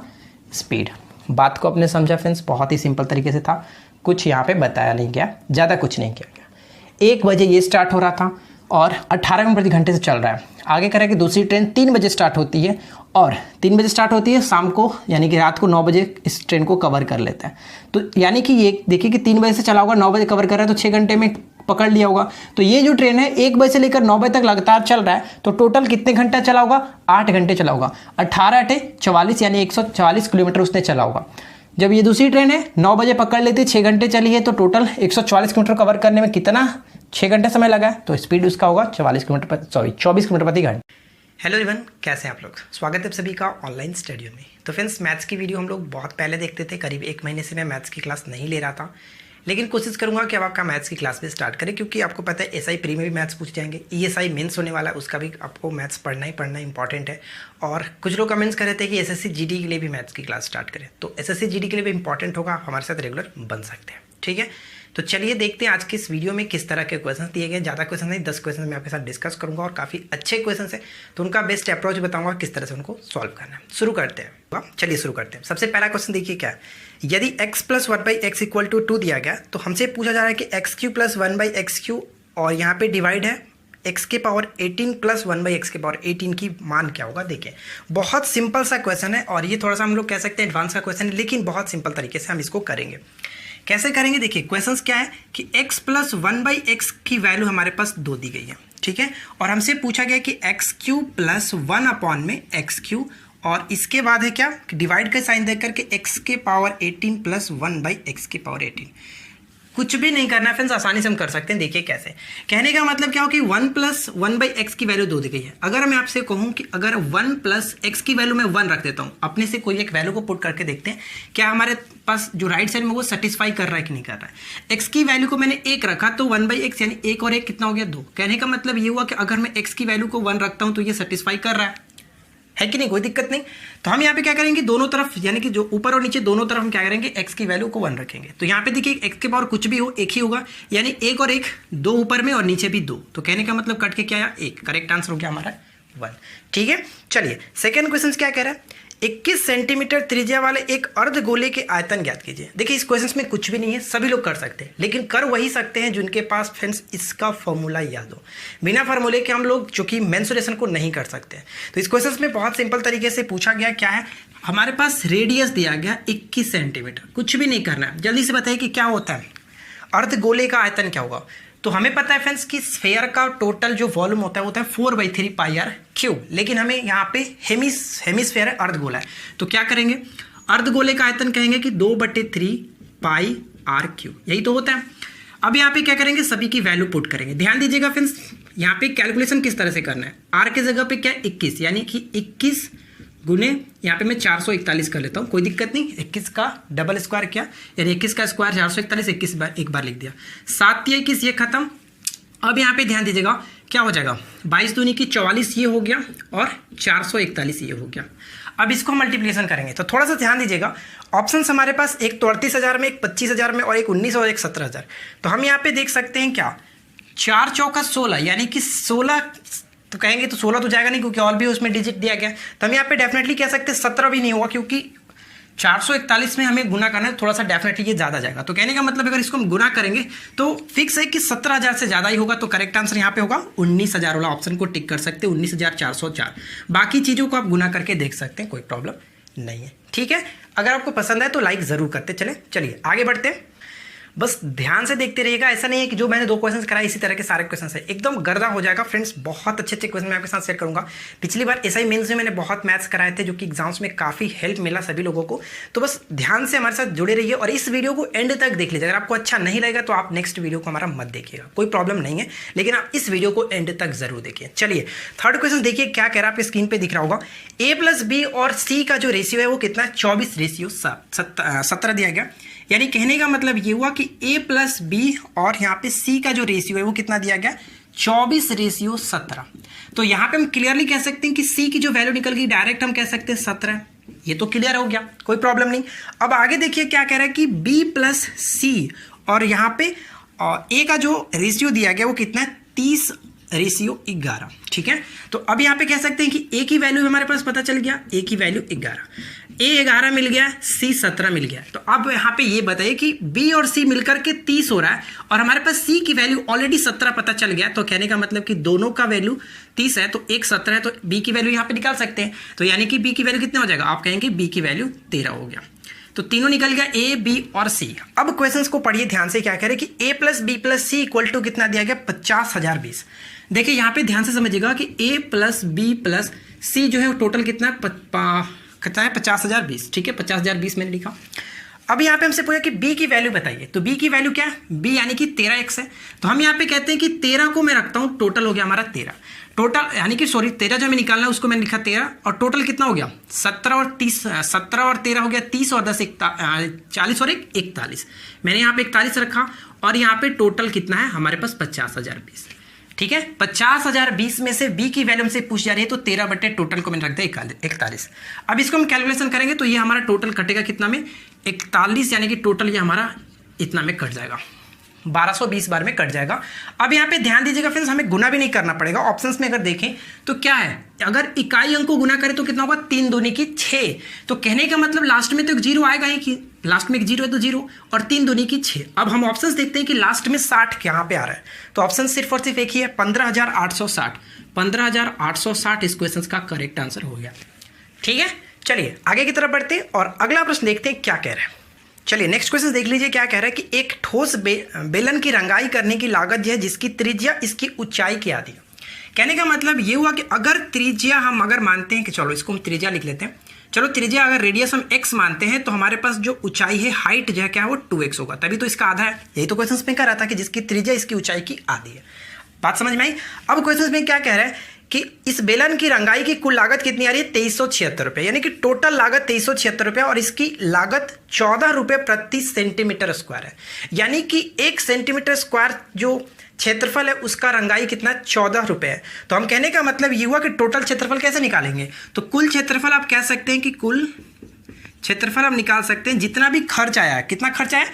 स्पीड। बात को आपने समझा फ्रेंड्स, बहुत ही सिंपल तरीके से था, कुछ यहाँ पे बताया नहीं गया, ज़्यादा कुछ नहीं किया गया। 1 बजे ये स्टार्ट हो रहा था और 18 किलोमीटर प्रति घंटे से चल रहा है। आगे कह रहा है कि दूसरी ट्रेन 3 बजे स्टार्ट होती है और 3 बजे स्टार्ट होती है, शाम को यानी कि रात को 9 बजे इस ट्रेन को कवर कर लेता है। तो यानी कि ये देखिए कि 3 बजे से चला होगा, 9 बजे कवर कर रहा है, तो 6 घंटे में पकड़ लिया होगा। तो ये जो ट्रेन है 1 बजे से लेकर 9 बजे तक लगातार चल रहा है, तो टोटल कितने घंटा चला होगा, 8 घंटे चला होगा। 18 × 8 = 44, यानी 140 किलोमीटर उसने चला होगा। जब ये दूसरी ट्रेन है 9 बजे पकड़ लेती, 6 घंटे चली है, तो टोटल 140 किलोमीटर कवर करने में कितना 6 घंटे समय लगा है, तो स्पीड उसका होगा 24 किलोमीटर प्रति घंटा। हेलो एवरीवन, कैसे हैं आप लोग, स्वागत है आप सभी का ऑनलाइन स्टडी में। तो फ्रेंड्स, मैथ्स की वीडियो हम लोग बहुत पहले देखते थे, करीब 1 महीने से मैं मैथ्स की क्लास नहीं ले रहा था, लेकिन कोशिश करूंगा कि अब आपका मैथ्स की क्लास भी स्टार्ट करें, क्योंकि आपको पता है एसआई प्री में भी मैथ्स पूछ जाएंगे, ईएसआई मेंस होने वाला है, उसका भी आपको मैथ्स पढ़ना ही इंपॉर्टेंट है। और कुछ लोग कमेंट्स कर रहे थे कि एसएससी जीडी के लिए भी मैथ्स की क्लास स्टार्ट करें, तो एसएससी जीडी के लिए भी इंपॉर्टेंट होगा, आप हमारे साथ रेगुलर बन सकते हैं, ठीक है, तो चलिए देखते हैं आज के इस वीडियो में किस तरह के क्वेश्चन दिए गए। ज़्यादा क्वेश्चन नहीं, 10 क्वेश्चन मैं आपके साथ डिस्कस करूंगा और काफ़ी अच्छे क्वेश्चन है, तो उनका बेस्ट अप्रोच बताऊंगा किस तरह से उनको सॉल्व करना है। शुरू करते हैं, चलिए शुरू करते हैं। सबसे पहला क्वेश्चन देखिए क्या है, यदि x + 1/x = 2 दिया गया तो हमसे पूछा जा रहा है कि x³ + 1/x³ और यहाँ पे डिवाइड है x⁻18 + 1/x⁻18 की मान क्या होगा। देखिए बहुत सिंपल सा क्वेश्चन है और ये थोड़ा सा हम लोग कह सकते हैं एडवांस का क्वेश्चन है, लेकिन बहुत सिंपल तरीके से हम इसको करेंगे। कैसे करेंगे, देखिए क्वेश्चंस क्या है कि x + 1/x की वैल्यू हमारे पास 2 दी गई है, ठीक है, और हमसे पूछा गया कि x³ + 1/x³ और इसके बाद है क्या, डिवाइड का साइन देकर के x⁻18 + 1/x⁻18। कुछ भी नहीं करना है फ्रेंड्स, आसानी से हम कर सकते हैं। देखिए कैसे, कहने का मतलब क्या हो कि 1 + 1/x की वैल्यू 2 दी गई है। अगर मैं आपसे कहूं कि अगर 1 + x की वैल्यू मैं 1 रख देता हूं, अपने से कोई एक वैल्यू को पुट करके देखते हैं क्या हमारे पास जो राइट साइड में वो सेटिस्फाई कर रहा है कि नहीं कर रहा है। x की वैल्यू को मैंने 1 रखा तो 1/x यानी 1 और 1 कितना हो गया 2। कहने का मतलब ये हुआ कि अगर मैं x की वैल्यू को 1 रखता हूं तो ये सेटिस्फाई कर रहा है कि नहीं, कोई दिक्कत नहीं। तो हम यहाँ पे क्या करेंगे, दोनों तरफ यानी कि जो ऊपर और नीचे दोनों तरफ हम क्या करेंगे, x की वैल्यू को 1 रखेंगे। तो यहाँ पे देखिए x के पावर कुछ भी हो एक ही होगा, यानी 1 और 1 2 ऊपर में और नीचे भी 2। तो कहने का मतलब कट के क्या आया 1, करेक्ट आंसर हो गया हमारा 1। ठीक है, चलिए सेकेंड क्वेश्चन क्या कह रहा है, 21 सेंटीमीटर त्रिज्या वाले एक अर्धगोले के आयतन ज्ञात कीजिए। देखिए इस क्वेश्चन में कुछ भी नहीं है, सभी लोग कर सकते हैं, लेकिन कर वही सकते हैं जिनके पास फ्रेंड्स इसका फॉर्मूला याद हो। बिना फॉर्मूले के हम लोग जो कि मेंसुरेशन को नहीं कर सकते। तो इस क्वेश्चन में बहुत सिंपल तरीके से पूछा गया क्या है, हमारे पास रेडियस दिया गया 21 सेंटीमीटर, कुछ भी नहीं करना है, जल्दी से बताइए कि क्या होता है, अर्धगोले का आयतन क्या होगा। तो हमें पता है फ्रेंड्स कि स्फेयर का टोटल जो वॉल्यूम होता है वो होता है 4/3 πr³, लेकिन हमें यहाँ पे हेमिस्फेयर है, अर्धगोला है। तो क्या करेंगे, अर्धगोले का आयतन कहेंगे कि 2/3 πr³, यही तो होता है। अब यहाँ पे क्या करेंगे, सभी की वैल्यू पुट करेंगे। ध्यान दीजिएगा फ्रेंड्स, यहाँ पे कैलकुलेशन किस तरह से करना है, r के जगह पे क्या 21 यानी कि 21 गुने यहाँ पे मैं 441 कर लेता हूँ, कोई दिक्कत नहीं। 21 का डबल स्क्वायर क्या, यानी 21 का स्क्वायर 441, 21 बार एक बार लिख दिया, 7 या 21 ये खत्म। अब यहाँ पे ध्यान दीजिएगा क्या हो जाएगा, 22 दूनी की 44 ये हो गया और 441 ये हो गया। अब इसको मल्टीप्लिकेशन करेंगे तो थोड़ा सा ध्यान दीजिएगा, ऑप्शन हमारे पास एक तो 38,000 में, एक 25,000 में और एक 19 और एक 17,000। तो हम यहाँ पे देख सकते हैं क्या, 4 चौका 16 यानी कि 16 तो कहेंगे तो 16 तो जाएगा नहीं क्योंकि और भी उसमें डिजिट दिया गया। तो हम यहाँ पे डेफिनेटली कह सकते हैं 17 भी नहीं होगा, क्योंकि 441 में हमें गुना करना है, थोड़ा सा डेफिनेटली ये ज़्यादा जाएगा। तो कहने का मतलब अगर इसको हम गुना करेंगे तो फिक्स है कि 17,000 से ज़्यादा ही होगा। तो करेक्ट आंसर यहाँ पे होगा 19,000 वाला ऑप्शन को टिक कर सकते हैं, 19,404। बाकी चीज़ों को आप गुना करके देख सकते हैं, कोई प्रॉब्लम नहीं है। ठीक है, अगर आपको पसंद है तो लाइक ज़रूर करते चलिए आगे बढ़ते हैं। बस ध्यान से देखते रहिएगा, ऐसा नहीं है कि जो मैंने 2 क्वेश्चन कराए इसी तरह के सारे क्वेश्चन है, एकदम गर्दा हो जाएगा फ्रेंड्स। बहुत अच्छे क्वेश्चन मैं आपके साथ शेयर करूंगा। पिछली बार एसआई मेंस में मैंने बहुत मैथ्स कराए थे, जो कि एग्जाम्स में काफ़ी हेल्प मिला सभी लोगों को। तो बस ध्यान से हमारे साथ जुड़े रहिए और इस वीडियो को एंड तक देख लीजिए। अगर आपको अच्छा नहीं लगेगा तो आप नेक्स्ट वीडियो को हमारा मत देखिएगा, कोई प्रॉब्लम नहीं है, लेकिन आप इस वीडियो को एंड तक जरूर देखिए। चलिए थर्ड क्वेश्चन देखिए क्या कह रहा है, आपकी स्क्रीन पर दिख रहा होगा। A + B और C का जो रेशियो है वो कितना है, 24:17 दिया गया। यानी कहने का मतलब ये हुआ कि A + B और यहाँ पे C का जो रेशियो है वो कितना दिया गया, 24:17। तो यहाँ पे हम क्लियरली कह सकते हैं कि C की जो वैल्यू निकल गई डायरेक्ट हम कह सकते हैं 17। ये तो क्लियर हो गया, कोई प्रॉब्लम नहीं। अब आगे देखिए क्या कह रहा है कि B + C और यहाँ पे A का जो रेशियो दिया गया वो कितना है, 30:11। ठीक है, तो अब यहाँ पे कह सकते हैं कि A की वैल्यू हमारे पास पता चल गया, A की वैल्यू 11, A 11 मिल गया, C 17 मिल गया। तो अब यहाँ पे ये बताइए कि B और C मिलकर के 30 हो रहा है और हमारे पास C की वैल्यू ऑलरेडी 17 पता चल गया। तो कहने का मतलब कि दोनों का वैल्यू 30 है, तो एक 17 है, तो B की वैल्यू यहाँ पे निकाल सकते हैं। तो यानी कि B की वैल्यू कितना हो जाएगा, आप कहेंगे B की वैल्यू 13 हो गया। तो तीनों निकल गया, A, B और C। अब क्वेश्चंस को पढ़िए ध्यान से, क्या कह रहे हैं कि A + B + C = कितना दिया गया, 50,020। देखिए यहाँ पे ध्यान से समझिएगा कि A + B + C जो है वो टोटल कितना है 50,020। ठीक है, 50,020 मैंने लिखा। अब यहाँ पे हमसे पूछा कि B की वैल्यू बताइए। तो B की वैल्यू क्या है, B यानी कि 13x है। तो हम यहाँ पे कहते हैं कि 13 को मैं रखता हूँ, टोटल हो गया हमारा 13। टोटल यानी कि 13 जो हमें निकालना है उसको मैंने लिखा 13 और टोटल कितना हो गया 17 और 13 हो गया 30 और 10 40 और 1 41। मैंने यहाँ पे 41 रखा और यहाँ पे टोटल कितना है हमारे पास 50,020। ठीक है, 50,020 में से B की वैल्यू हमसे पूछ जा रही है, तो 13 बटे टोटल को मैंने रख दिया 41। अब इसको हम कैलकुलेशन करेंगे तो ये हमारा टोटल कटेगा कितना में 41, यानी कि टोटल ये हमारा इतना में कट जाएगा, 1220 बार में कट जाएगा। अब यहाँ पे ध्यान दीजिएगा फ्रेंड्स, हमें गुना भी नहीं करना पड़ेगा। ऑप्शंस में अगर देखें तो क्या है, अगर इकाई अंक को गुना करें तो कितना होगा, 3 दूनी की 6। तो कहने का मतलब लास्ट में तो एक जीरो आएगा ही, कि लास्ट में एक जीरो है तो जीरो, और 3 दूनी की 6। अब हम ऑप्शंस देखते हैं कि लास्ट में 60 यहाँ पे आ रहा है, तो ऑप्शन सिर्फ और सिर्फ एक ही है, 15,860। 15,860 इस क्वेश्चन का करेक्ट आंसर हो गया। ठीक है, चलिए आगे की तरफ बढ़ते हैं और अगला प्रश्न देखते हैं क्या कह रहा है। चलिए नेक्स्ट क्वेश्चन देख लीजिए क्या कह रहा है कि एक ठोस बेलन की रंगाई करने की लागत यह है जिसकी त्रिज्या इसकी ऊंचाई की आधी है। कहने का मतलब ये हुआ कि अगर त्रिज्या हम अगर मानते हैं कि चलो इसको हम त्रिज्या लिख लेते हैं, चलो त्रिज्या अगर रेडियस हम x मानते हैं तो हमारे पास जो ऊंचाई है हाइट जो है क्या है वो 2x होगा, तभी तो इसका आधा है। यही तो क्वेश्चन में कह रहा था कि जिसकी त्रिज्या इसकी ऊंचाई की आधी है। बात समझ में आई। अब क्वेश्चन में क्या कह रहा है कि इस बेलन की रंगाई की कुल लागत कितनी आ रही है, 2376 रुपये, यानी कि टोटल लागत 2376 रुपये और इसकी लागत 14 रुपये प्रति सेंटीमीटर स्क्वायर है। यानी कि 1 सेंटीमीटर स्क्वायर जो क्षेत्रफल है उसका रंगाई कितना, 14 रुपये है। तो हम कहने का मतलब ये हुआ कि टोटल क्षेत्रफल कैसे निकालेंगे, तो कुल क्षेत्रफल आप कह सकते हैं कि कुल क्षेत्रफल हम निकाल सकते हैं जितना भी खर्च आया है। कितना खर्च आया,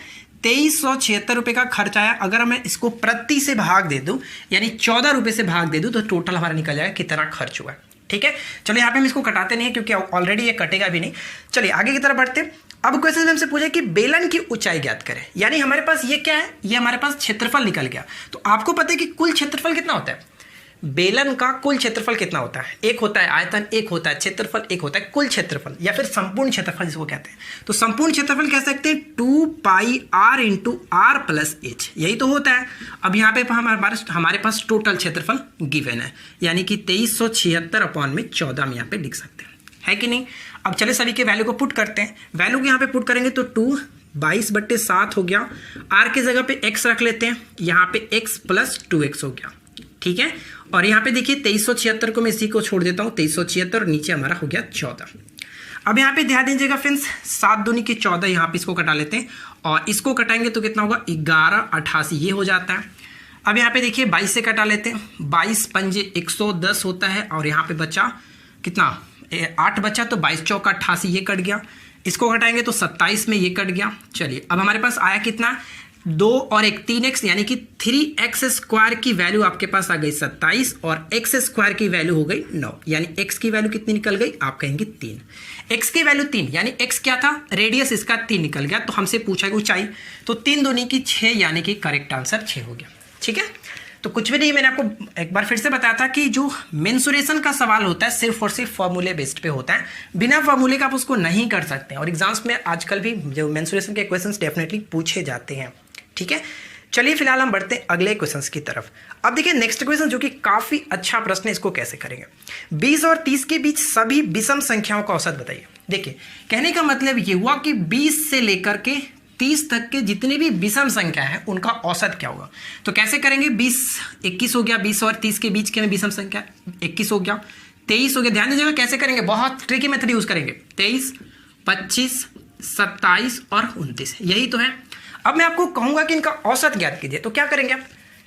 2376 रुपये का खर्च आया। अगर मैं इसको प्रति से भाग दे दूं, यानी 14 रुपये से भाग दे दूं, तो टोटल हमारा निकल जाएगा कितना खर्च हुआ है। ठीक है, चलिए यहाँ पे हम इसको कटाते नहीं है क्योंकि ऑलरेडी ये कटेगा भी नहीं। चलिए आगे की तरफ बढ़ते हैं। अब क्वेश्चन में हमसे पूछे कि बेलन की ऊंचाई ज्ञात करें, यानी हमारे पास ये क्या है, ये हमारे पास क्षेत्रफल निकल गया। तो आपको पता है कि कुल क्षेत्रफल कितना होता है, बेलन का कुल क्षेत्रफल कितना होता है, एक होता है आयतन, एक होता है क्षेत्रफल, एक होता है कुल क्षेत्रफल या फिर संपूर्ण क्षेत्रफल जिसको कहते हैं। तो संपूर्ण क्षेत्रफल कह सकते हैं 2 pi r into R plus H, यही तो होता है। अब यहाँ पे हमारे पास टोटल क्षेत्रफल गिवन है, यानी कि 2376 अपॉन में 14 हम यहाँ पे लिख सकते हैं, है कि नहीं। अब चले सभी के वैल्यू को पुट करते हैं। वैल्यू को यहाँ पे पुट करेंगे तो 2 22/7 हो गया। आर की जगह पे x रख लेते हैं, यहाँ पे x प्लस 2x हो गया। ठीक है, और यहाँ पे देखिए 2376 को मैं इसी को छोड़ देता हूँ, 2376 और नीचे हमारा हो गया 14। अब यहाँ पे ध्यान दीजिएगा फ्रेंड्स, 7 दूनी की 14, यहाँ पे इसको कटा लेते हैं और इसको कटाएंगे तो कितना होगा, 1188 ये हो जाता है। अब यहाँ पे देखिए 22 से कटा लेते हैं, 22 पंजे 110 होता है और यहाँ पे बचा कितना, 8 बचा, तो 22 चौका 88 ये कट गया। इसको घटाएंगे तो 27 में ये कट गया। चलिए अब हमारे पास आया कितना, 2 और 1 3x, यानी कि 3x स्क्वायर की वैल्यू आपके पास आ गई 27 और x स्क्वायर की वैल्यू हो गई 9, यानी x की वैल्यू कितनी निकल गई, आप कहेंगे 3। x की वैल्यू 3, यानी x क्या था, रेडियस इसका 3 निकल गया। तो हमसे पूछा कि ऊंचाई, तो 3 दूनी की 6, यानी कि करेक्ट आंसर 6 हो गया। ठीक है, तो कुछ भी नहीं, मैंने आपको एक बार फिर से बताया था कि जो मेंसुरेशन का सवाल होता है सिर्फ और सिर्फ फॉर्मूले बेस्ड पे होता है, बिना फॉर्मूले का आप उसको नहीं कर सकते हैं। और एग्जाम्स में आजकल भी जो मेंसुरेशन के क्वेश्चंस डेफिनेटली पूछे जाते हैं। ठीक है, चलिए फिलहाल हम बढ़ते हैं अगले क्वेश्चंस की तरफ। अब देखिए नेक्स्ट क्वेश्चन जो कि काफी अच्छा प्रश्न है, इसको कैसे करेंगे। 20 और 30 के बीच सभी विषम संख्याओं का औसत बताइए। देखिए कहने का मतलब ये हुआ कि 20 से लेकर के 30 तक के जितनी भी विषम संख्या है उनका औसत क्या होगा। तो कैसे करेंगे, 20 21 हो गया, 20 और 30 के बीच के में विषम संख्या 21 हो गया, 23 हो गया। ध्यान दीजिएगा कैसे करेंगे, बहुत ट्रिकी मेथड यूज करेंगे, 23 25 27 और 29, यही तो है। अब मैं आपको कहूंगा कि इनका औसत ज्ञात कीजिए, तो क्या करेंगे आप,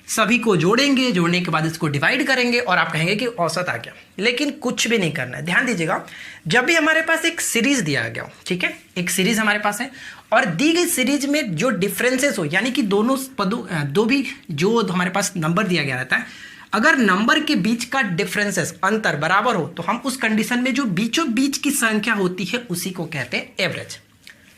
सभी को जोड़ेंगे, जोड़ने के बाद इसको डिवाइड करेंगे और आप कहेंगे कि औसत आ गया। लेकिन कुछ भी नहीं करना है। ध्यान दीजिएगा, जब भी हमारे पास एक सीरीज दिया गया हो, ठीक है, एक सीरीज हमारे पास है और दी गई सीरीज में जो डिफरेंसेस हो, यानी कि दोनों पदों दो भी जो हमारे पास नंबर दिया गया रहता है, अगर नंबर के बीच का डिफरेंसेस अंतर बराबर हो तो हम उस कंडीशन में जो बीचों बीच की संख्या होती है उसी को कहते हैं एवरेज।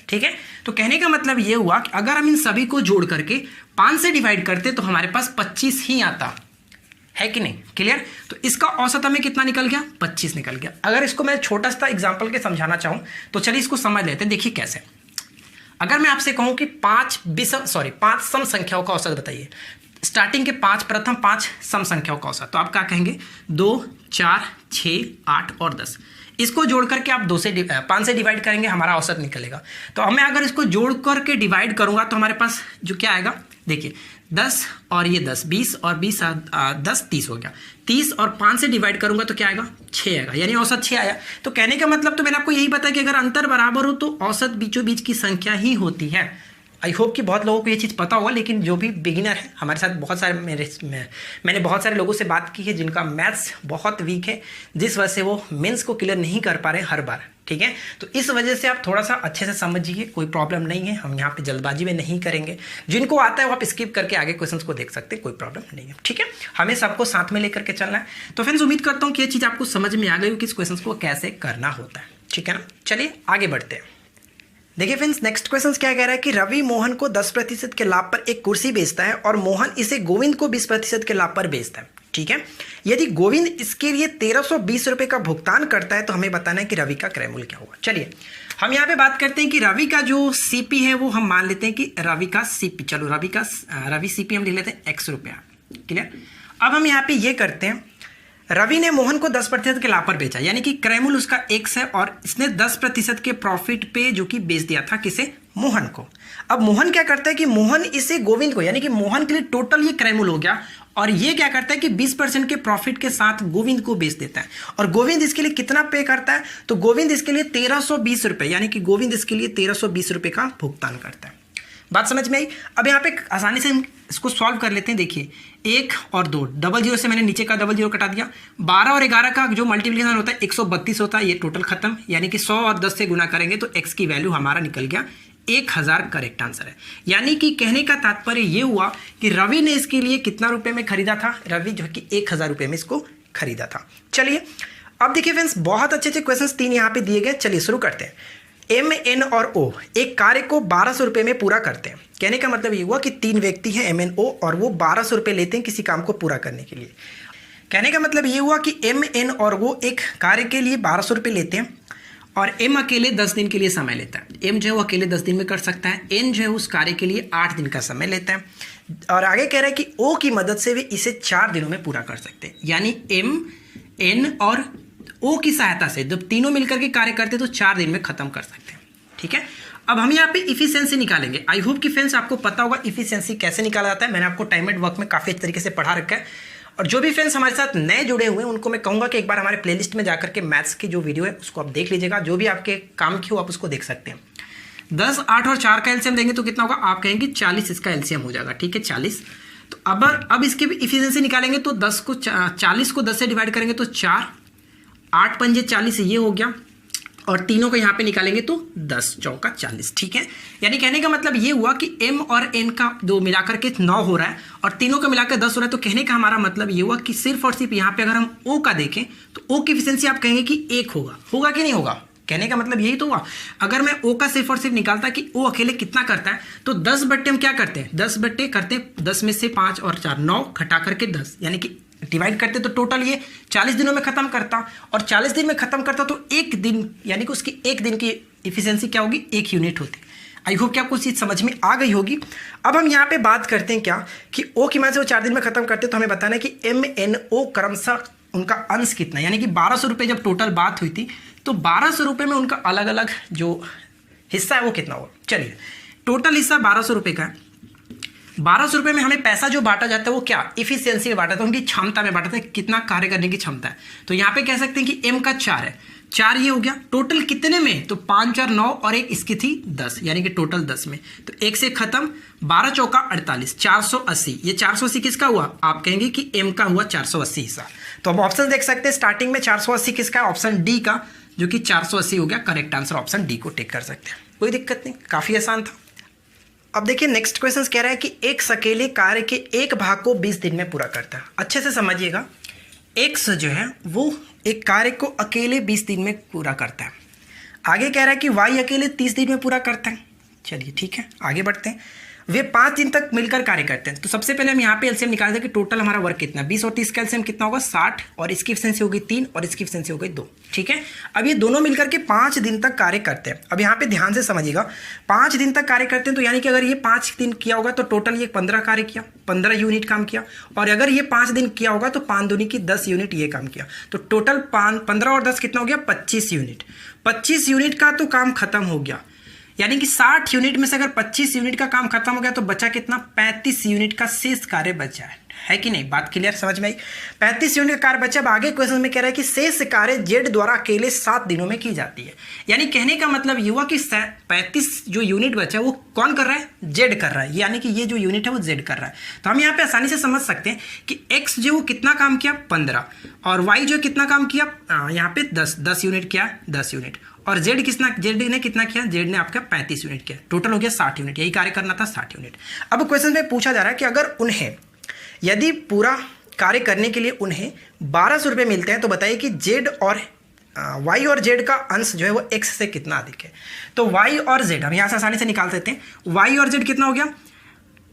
ठीक है, तो कहने का मतलब ये हुआ कि अगर हम इन सभी को जोड़ करके 5 से डिवाइड करते तो हमारे पास 25 ही आता है कि नहीं। क्लियर, तो इसका औसत हमें कितना निकल गया, 25 निकल गया। अगर इसको मैं छोटा सा एग्जांपल के समझाना चाहूं तो चलिए इसको समझ लेते हैं। देखिए कैसे, अगर मैं आपसे कहूं कि 5 सम संख्याओं का औसत बताइए, स्टार्टिंग के प्रथम 5 सम संख्याओं का औसत, तो आप क्या कहेंगे, 2 4 6 8 और 10। इसको जोड़ करके आप 5 से डिवाइड करेंगे, हमारा औसत निकलेगा। तो हमें अगर इसको जोड़ करके डिवाइड करूंगा तो हमारे पास जो क्या आएगा, देखिए 10 और ये 10, 20 और 20 10 30 हो गया। 30 और 5 से डिवाइड करूंगा तो क्या आएगा, 6 आएगा, यानी औसत 6 आया। तो कहने का मतलब तो मैंने आपको यही बताया कि अगर अंतर बराबर हो तो औसत बीचों बीच की संख्या ही होती है। आई होप कि बहुत लोगों को ये चीज़ पता होगा, लेकिन जो भी बिगिनर है, हमारे साथ बहुत सारे मैंने बहुत सारे लोगों से बात की है जिनका मैथ्स बहुत वीक है, जिस वजह से वो मेंस को क्लियर नहीं कर पा रहे हर बार। ठीक है। तो इस वजह से आप थोड़ा सा अच्छे से समझिए, कोई प्रॉब्लम नहीं है, हम यहाँ पे जल्दबाजी में नहीं करेंगे। जिनको आता है वो आप स्किप करके आगे क्वेश्चंस को देख सकते हैं, कोई प्रॉब्लम नहीं है, ठीक है। हमें सबको साथ में लेकर के चलना है। तो फ्रेंड्स उम्मीद करता हूँ कि ये चीज़ आपको समझ में आ गई हो कि इस क्वेश्चन को कैसे करना होता है, ठीक है ना। चलिए आगे बढ़ते हैं। देखिए फ्रेंड्स नेक्स्ट क्वेश्चन क्या कह रहा है कि रवि मोहन को 10% के लाभ पर एक कुर्सी बेचता है और मोहन इसे गोविंद को 20% के लाभ पर बेचता है, ठीक है। यदि गोविंद इसके लिए 1320 रुपए का भुगतान करता है तो हमें बताना है कि रवि का क्रय मूल्य क्या होगा। चलिए हम यहाँ पे बात करते हैं कि रवि का जो सीपी है वो हम मान लेते हैं कि रवि का सीपी, चलो रवि सीपी हम लिख लेते हैं x रुपया, क्लियर। अब हम यहाँ पे ये करते हैं, रवि ने मोहन को 10% के लाभ पर बेचा, यानी कि क्रय मूल्य उसका x है और इसने 10% के प्रॉफिट पे जो कि बेच दिया था किसे, मोहन को। अब मोहन क्या करता है कि मोहन इसे गोविंद को, यानी कि मोहन के लिए टोटल ये क्रय मूल्य हो गया, और ये क्या करता है कि 20% के प्रॉफिट के साथ गोविंद को बेच देता है। और गोविंद इसके लिए कितना पे करता है, तो गोविंद इसके लिए 1320 रुपए, यानी कि गोविंद इसके लिए 1320 रुपए का भुगतान करता है। बात समझ में आई। अब यहाँ पे आसानी से हम इसको सॉल्व कर लेते हैं। देखिए 1 और 2, डबल जीरो से मैंने नीचे का डबल जीरो कटा दिया। 12 और 11 का जो मल्टीप्लिकेशन होता है 132 होता है, ये टोटल खत्म, यानी कि 100 और 10 से गुना करेंगे तो x की वैल्यू हमारा निकल गया 1000 करेक्ट आंसर है। यानी कि कहने का तात्पर्य ये हुआ कि रवि ने इसके लिए कितना रुपए में खरीदा था, रवि जो कि 1000 रुपए में इसको खरीदा था। चलिए अब देखिए फ्रेंड्स बहुत अच्छे अच्छे क्वेश्चन 3 यहाँ पे दिए गए। चलिए शुरू करते हैं। एम एन और ओ एक कार्य को 1200 रुपये में पूरा करते हैं। कहने का मतलब ये हुआ कि 3 व्यक्ति हैं एम एन ओ और वो 1200 रुपये लेते हैं किसी काम को पूरा करने के लिए। कहने का मतलब ये हुआ कि एम एन और वो एक कार्य के लिए 1200 रुपये लेते हैं और एम अकेले 10 दिन के लिए समय लेता है। एम जो है वो अकेले 10 दिन में कर सकता है, एन जो है उस कार्य के लिए 8 दिन का समय लेता है। और आगे कह रहा है कि ओ की मदद से वे इसे 4 दिनों में पूरा कर सकते हैं। यानी एम एन और ओ की सहायता से जब तीनों मिलकर के कार्य करते हैं तो 4 दिन में खत्म कर सकते हैं, ठीक है। अब हम यहाँ पे इफिशियंसी निकालेंगे। आई होप कि फ्रेंड्स आपको पता होगा इफिशियंसी कैसे निकाला जाता है। मैंने आपको टाइम एट वर्क में काफ़ी अच्छे तरीके से पढ़ा रखा है। और जो भी फ्रेंड्स हमारे साथ नए जुड़े हुए हैं उनको मैं कहूँगा कि एक बार हमारे प्लेलिस्ट में जाकर के मैथ्स की जो वीडियो है उसको आप देख लीजिएगा। जो भी आपके काम की हो आप उसको देख सकते हैं। 10, 8 और 4 का एलसीएम देंगे तो कितना होगा, आप कहेंगे 40 इसका एलसीएम हो जाएगा, ठीक है 40। तो अब इसकी इफिशियंसी निकालेंगे तो 40 को 10 से डिवाइड करेंगे तो 4, 8 पंजे 40 ये हो गया, और तीनों को यहाँ पे निकालेंगे तो 10 चौका 40, ठीक है। यानी कहने का मतलब ये हुआ कि m और n का दो मिलाकर के 9 हो रहा है और तीनों का मिलाकर 10 हो रहा है। तो कहने का हमारा मतलब ये हुआ कि सिर्फ और सिर्फ यहाँ पे अगर हम o का देखें तो o की एफिशिएंसी आप कहेंगे कि 1 होगा कि नहीं होगा। कहने का मतलब यही तो हुआ। अगर मैं o का सिर्फ और सिर्फ निकालता कि o अकेले कितना करता है तो 10 बट्टे हम क्या करते हैं, 10 बट्टे करते हैं 10 में से 5 और 4 9 घटा करके 10, यानी कि डिवाइड करते तो टोटल ये 40 दिनों में खत्म करता, और 40 दिन में खत्म करता तो 1 दिन, यानी कि उसकी 1 दिन की इफिशियंसी क्या होगी, 1 यूनिट होती। आई होप कि आपको चीज़ समझ में आ गई होगी। अब हम यहाँ पे बात करते हैं क्या कि ओ की मदद से वो 4 दिन में खत्म करते तो हमें बताना है कि एम एन ओ क्रमशः उनका अंश कितना, यानी कि 1200 रुपये जब टोटल बात हुई थी तो 1200 रुपये में उनका अलग अलग जो हिस्सा है वो कितना होगा। चलिए टोटल हिस्सा 1200 रुपये का है। 1200 रुपये में हमें पैसा जो बांटा जाता है वो क्या, इफिशियंसी में बांटा जाता है, उनकी क्षमता में बांटा जाता है, कितना कार्य करने की क्षमता है। तो यहाँ पे कह सकते हैं कि एम का 4 है, 4 ये हो गया टोटल कितने में, तो 5 और 9 और 1 इसकी थी 10, यानी कि टोटल 10 में। तो 1 से खत्म, 12 चौका 48, 480। ये 480 किसका हुआ, आप कहेंगे कि एम का हुआ 480 हिस्सा। तो अब ऑप्शन देख सकते हैं, स्टार्टिंग में 480 किसका, ऑप्शन डी का, जो कि 480 हो गया। करेक्ट आंसर ऑप्शन डी को टिक कर सकते हैं, कोई दिक्कत नहीं, काफी आसान था। अब देखिए नेक्स्ट क्वेश्चन कह रहा है कि एक अकेले कार्य के एक भाग को 20 दिन में पूरा करता है। अच्छे से समझिएगा, एक्स जो है वो एक कार्य को अकेले 20 दिन में पूरा करता है। आगे कह रहा है कि वाई अकेले 30 दिन में पूरा करता है। चलिए ठीक है, आगे बढ़ते हैं। वे 5 दिन तक मिलकर कार्य करते हैं। तो सबसे पहले हम यहाँ पे एलसीएम निकाल दें कि टोटल हमारा वर्क कितना, 20 और 30 का एलसीएम कितना होगा 60, और इसकी एफिशिएंसी होगी 3 और इसकी एफिशिएंसी हो गई 2, ठीक है। अब ये दोनों मिलकर के 5 दिन तक कार्य करते हैं। अब यहाँ पे ध्यान से समझिएगा, 5 दिन तक कार्य करते हैं तो यानी कि अगर ये 5 दिन किया होगा तो टोटल ये 15 कार्य किया, 15 यूनिट काम किया, और अगर ये 5 दिन किया होगा तो 5 दूनी की 10 यूनिट ये काम किया। तो टोटल 15 और 10 कितना हो गया, 25 यूनिट। 25 यूनिट का तो काम खत्म हो गया, यानी कि 60 यूनिट में से अगर 25 यूनिट का काम खत्म हो गया तो बचा कितना, 35 यूनिट का शेष कार्य बचा है कि नहीं। बात क्लियर समझ में आई, 35 यूनिट का कार्य बचा। अब आगे क्वेश्चन में कह रहा है कि शेष कार्य जेड द्वारा अकेले 7 दिनों में की जाती है। यानी कहने का मतलब ये हुआ कि 35 जो यूनिट बचा वो कौन कर रहा है, जेड कर रहा है, यानी कि ये जो यूनिट है वो जेड कर रहा है। तो हम यहाँ पे आसानी से समझ सकते हैं कि एक्स जो वो कितना काम किया 15, और वाई जो कितना काम किया यहाँ पे 10 यूनिट किया, 10 यूनिट, और जेड ने कितना किया, जेड ने आपका 35 यूनिट किया, टोटल हो गया 60 यूनिट, यही कार्य करना था 60 यूनिट। अब क्वेश्चन में पूछा जा रहा है कि अगर उन्हें यदि पूरा कार्य करने के लिए उन्हें 1200 रुपये मिलते हैं तो बताइए कि जेड और वाई और जेड का अंश जो है वो एक्स से कितना अधिक है। तो वाई और जेड हम यहाँ से आसानी से निकाल सकते हैं। वाई और जेड कितना हो गया,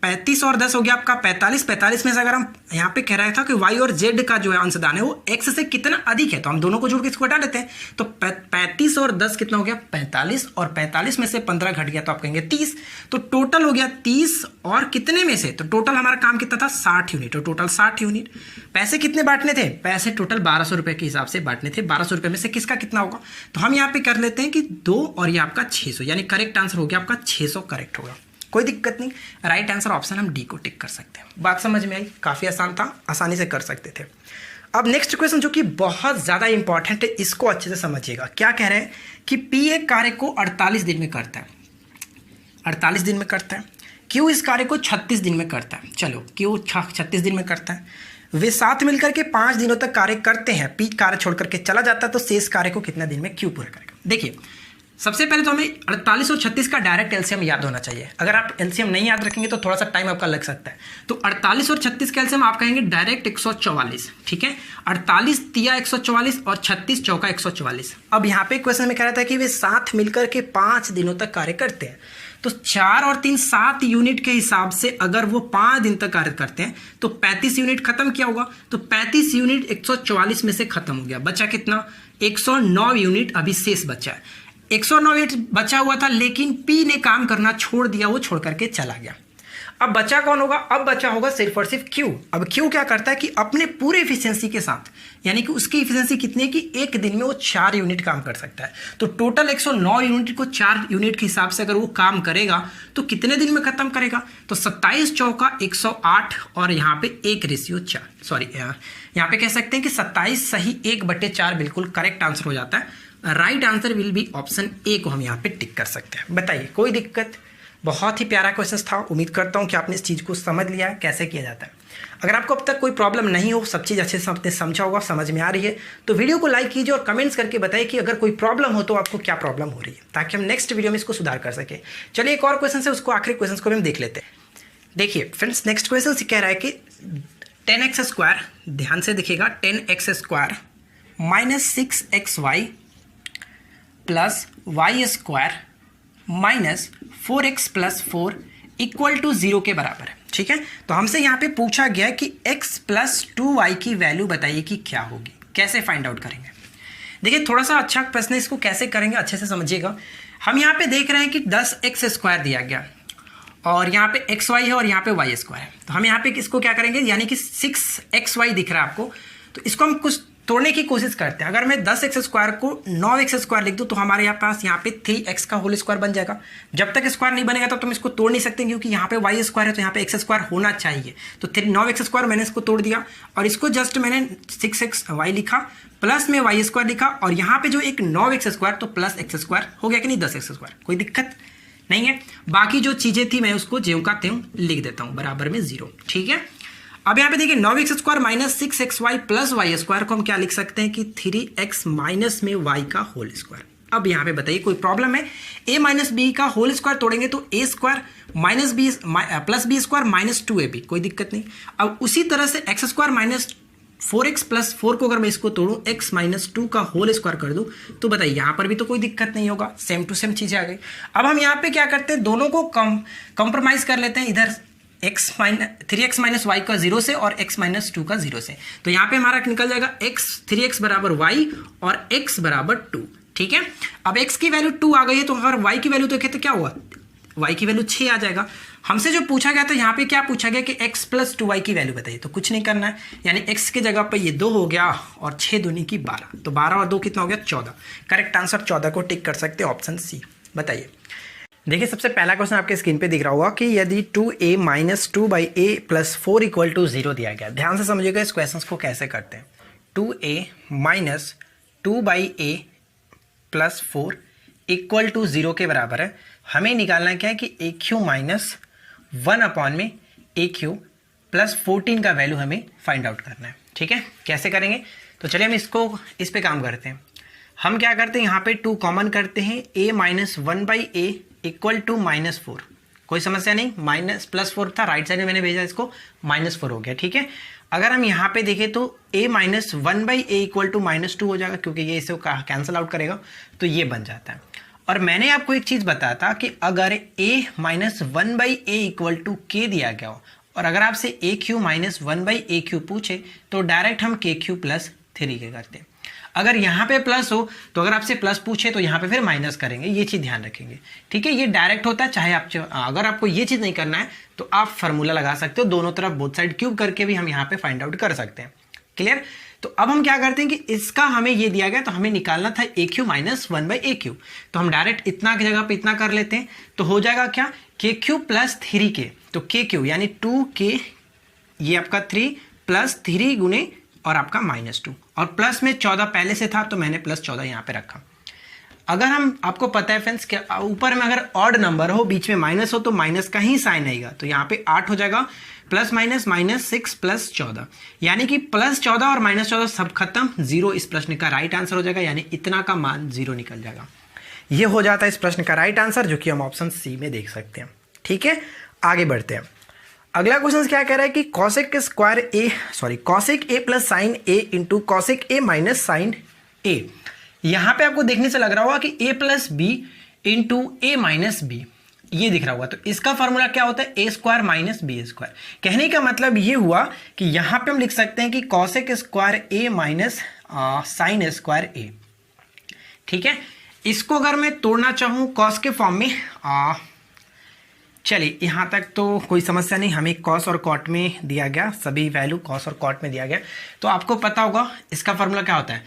35 और 10 हो गया आपका 45। 45 में से अगर हम यहाँ पे कह रहा था कि वाई और जेड का जो है अंशदान है वो एक्स से कितना अधिक है, तो हम दोनों को जोड़ के इसको हटा लेते हैं। तो 35 और 10 कितना हो गया 45, और 45 में से 15 घट गया तो आप कहेंगे 30। तो टोटल हो गया 30 और कितने में से, तो टोटल हमारा काम कितना था 60 यूनिट, तो टोटल 60 यूनिट। पैसे कितने बांटने थे, पैसे टोटल 1200 रुपये के हिसाब से बांटने थे। 1200 रुपये में से किसका कितना होगा, तो हम यहाँ पे कर लेते हैं कि 2 और ये आपका 600, यानी करेक्ट आंसर हो गया आपका 600 करेक्ट होगा। कोई दिक्कत नहीं, राइट आंसर ऑप्शन हम डी को टिक कर सकते हैं। बात समझ में आई, काफ़ी आसान था, आसानी से कर सकते थे। अब नेक्स्ट क्वेश्चन जो कि बहुत ज़्यादा इंपॉर्टेंट है, इसको अच्छे से समझिएगा। क्या कह रहे हैं कि पी एक कार्य को 48 दिन में करता है, 48 दिन में करता है। क्यू इस कार्य को 36 दिन में करता है। चलो क्यू 36 दिन में करता है, वे साथ मिलकर के 5 दिनों तक कार्य करते हैं। पी कार्य छोड़ करके चला जाता है, तो शेष कार्य को कितने दिन में क्यू पूरा करेगा। देखिए सबसे पहले तो हमें 48 और 36 का डायरेक्ट एलसीएम याद होना चाहिए। अगर आप एलसीएम नहीं याद रखेंगे तो थोड़ा सा टाइम आपका लग सकता है। तो 48 और 36 का एलसीएम आप कहेंगे डायरेक्ट 144, ठीक है। 48 तिया 144 और 36 चौका 144। अब यहाँ पे क्वेश्चन में कह रहा था कि वे साथ मिलकर के 5 दिनों तक कार्य करते हैं। तो 4 और 3 7 यूनिट के हिसाब से अगर वो 5 दिन तक कार्य करते हैं तो 35 यूनिट खत्म किया होगा। तो 35 यूनिट 144 में से खत्म हो गया, बचा कितना 109 यूनिट अभी शेष बचा है। 109 यूनिट बचा हुआ था, लेकिन पी ने काम करना छोड़ दिया, वो छोड़ करके चला गया। अब बचा कौन होगा, अब बचा होगा सिर्फ और सिर्फ क्यू। अब क्यू क्या करता है कि अपने पूरे इफिशियंसी के साथ, यानी कि उसकी इफिशियंसी कितनी है कि एक दिन में वो 4 यूनिट काम कर सकता है। तो टोटल 109 यूनिट को 4 यूनिट के हिसाब से अगर वो काम करेगा तो कितने दिन में खत्म करेगा, तो 27 चौका 108 और यहाँ पे 1:4, सॉरी यहाँ पे कह सकते हैं कि 27 सही 1/4 बिल्कुल करेक्ट आंसर हो जाता है। Right answer will be option A को हम यहाँ पे टिक कर सकते हैं। बताइए कोई दिक्कत। बहुत ही प्यारा क्वेश्चन था, उम्मीद करता हूँ कि आपने इस चीज़ को समझ लिया है कैसे किया जाता है। अगर आपको अब तक कोई प्रॉब्लम नहीं हो, सब चीज़ अच्छे से आपने समझा होगा, समझ में आ रही है, तो वीडियो को लाइक कीजिए और कमेंट्स करके बताइए कि अगर कोई प्रॉब्लम हो तो आपको क्या प्रॉब्लम हो रही है, ताकि हम नेक्स्ट वीडियो में इसको सुधार कर सकें। चलिए एक और क्वेश्चन है, उसको आखिरी क्वेश्चन को भी हम देख लेते हैं। देखिए फ्रेंड्स, नेक्स्ट क्वेश्चन से कह रहा है कि 10x², ध्यान से देखिएगा, 10x² minus 6xy plus y² minus 4x plus 4 equal to 0 के बराबर है, ठीक है। तो हमसे यहाँ पे पूछा गया कि x प्लस 2y की वैल्यू बताइए कि क्या होगी, कैसे फाइंड आउट करेंगे। देखिए थोड़ा सा अच्छा प्रश्न है, इसको कैसे करेंगे अच्छे से समझिएगा। हम यहाँ पे देख रहे हैं कि 10x² दिया गया और यहाँ पे xy है और यहाँ पे y² है। तो हम यहाँ पे इसको क्या करेंगे, यानी कि 6xy दिख रहा है आपको, तो इसको हम कुछ तोड़ने की कोशिश करते हैं। अगर मैं 10x² को 9x² लिख दूं तो हमारे यहाँ पास यहाँ पे 3x का होल स्क्वायर बन जाएगा। जब तक स्क्वायर नहीं बनेगा तब तुम इसको तोड़ नहीं सकते, क्योंकि यहाँ पे y² है तो यहाँ पे x² होना चाहिए। तो 9x² मैंने इसको तोड़ दिया और इसको जस्ट मैंने 6xy लिखा, प्लस में y² लिखा, और यहाँ पे जो एक 9x² तो प्लस x² हो गया कि नहीं 10x²। कोई दिक्कत नहीं है। बाकी जो चीज़ें थी मैं उसको ज्यों का त्यों लिख देता हूँ बराबर में 0, ठीक है। अब यहाँ पे देखिए 9x² minus 6xy plus y² को हम क्या लिख सकते हैं कि 3x माइनस में y का होल स्क्वायर। अब यहाँ पे बताइए कोई प्रॉब्लम है, a माइनस बी का होल स्क्वायर तोड़ेंगे तो a² minus B plus b² minus 2ab, कोई दिक्कत नहीं। अब उसी तरह से x² माइनस 4x प्लस 4 को अगर मैं इसको तोड़ूं x माइनस 2 का होल स्क्वायर कर दूं तो बताइए यहाँ पर भी तो कोई दिक्कत नहीं होगा, सेम टू सेम चीज़ें आ गई। अब हम यहाँ पे क्या करते हैं, दोनों को कंप्रोमाइज कर लेते हैं, इधर 3x माइनस y का 0 से और x माइनस 2 का 0 से। तो यहाँ पे हमारा निकल जाएगा 3x बराबर y और x बराबर 2, ठीक है। अब x की वैल्यू 2 आ गई है, तो अगर y की वैल्यू देखें तो क्या हुआ, y की वैल्यू 6 आ जाएगा। हमसे जो पूछा गया था यहाँ पे क्या पूछा गया कि x प्लस 2y की वैल्यू बताइए, तो कुछ नहीं करना है, यानी x की जगह पर ये 2 हो गया और 6 दूनी की 12, तो 12 और 2 कितना हो गया 14। करेक्ट आंसर 14 को टिक कर सकते हैं, ऑप्शन सी। बताइए देखिए सबसे पहला क्वेश्चन आपके स्क्रीन पे दिख रहा होगा कि यदि 2a minus 2/a plus 4 equal to 0 दिया गया। ध्यान से समझिएगा इस क्वेश्चन को कैसे करते हैं। 2a minus 2/a plus 4 equal to 0 के बराबर है। हमें निकालना क्या है कि AQ माइनस 1/में AQ प्लस 14 का वैल्यू हमें फाइंड आउट करना है, ठीक है। कैसे करेंगे, तो चलिए हम इसको इस पे काम करते हैं। हम क्या करते हैं, यहाँ पे 2 कॉमन करते हैं, a minus 1/a equal to -4। कोई समस्या नहीं, +4 था, राइट साइड में मैंने भेजा इसको, -4 हो गया। ठीक है, अगर हम यहाँ पे देखें तो a minus 1/a equal to -2 हो जाएगा, क्योंकि ये इसे कैंसिल आउट करेगा, तो ये बन जाता है। और मैंने आपको एक चीज़ बताया था कि अगर a minus 1/a equal to k दिया गया हो, और अगर आपसे a³ माइनस 1/a³ पूछे तो डायरेक्ट हम k³ प्लस 3 के करते हैं। अगर यहाँ पे प्लस हो तो अगर आपसे प्लस पूछे तो यहाँ पे फिर माइनस करेंगे, ये चीज़ ध्यान रखेंगे। ठीक है, ये डायरेक्ट होता है, चाहे आप अगर आपको ये चीज़ नहीं करना है तो आप फार्मूला लगा सकते हो, दोनों तरफ बोथ साइड क्यूब करके भी हम यहाँ पे फाइंड आउट कर सकते हैं। क्लियर? तो अब हम क्या करते हैं कि इसका हमें ये दिया गया तो हमें निकालना था a³ माइनस 1/a³, तो हम डायरेक्ट इतना की जगह पे इतना कर लेते हैं, तो हो जाएगा क्या, k³ प्लस 3k, तो k³ यानी 2k, ये आपका 3 प्लस 3 गुने और आपका -2, और प्लस में 14 पहले से था तो मैंने +14 यहाँ पे रखा। अगर हम, आपको पता है फ्रेंड्स कि ऊपर में अगर ऑड नंबर हो, बीच में माइनस हो, तो माइनस का ही साइन आएगा, तो यहाँ पे 8 हो जाएगा, प्लस माइनस -6 प्लस 14, यानी कि +14 और -14 सब खत्म, 0 इस प्रश्न का राइट आंसर हो जाएगा, यानी इतना का मान 0 निकल जाएगा। ये हो जाता है इस प्रश्न का राइट आंसर, जो कि हम ऑप्शन सी में देख सकते हैं। ठीक है, आगे बढ़ते हैं। अगला क्वेश्चन क्या कह रहा है कि cosec a plus sine a into cosec a minus sine a। यहां पे आपको देखने से लग रहा होगा कि a plus B into a minus B, ये दिख रहा होगा, तो इसका फॉर्मूला क्या होता है, a² माइनस b²। कहने का मतलब ये हुआ कि यहां पे हम लिख सकते हैं कि cosec square a minus sine square a। ठीक है, इसको अगर मैं तोड़ना चाहूं cos के फॉर्म में, चलिए यहाँ तक तो कोई समस्या नहीं, हमें कॉस और कॉट में दिया गया, सभी वैल्यू कॉस और कॉट में दिया गया, तो आपको पता होगा इसका फॉर्मूला क्या होता है,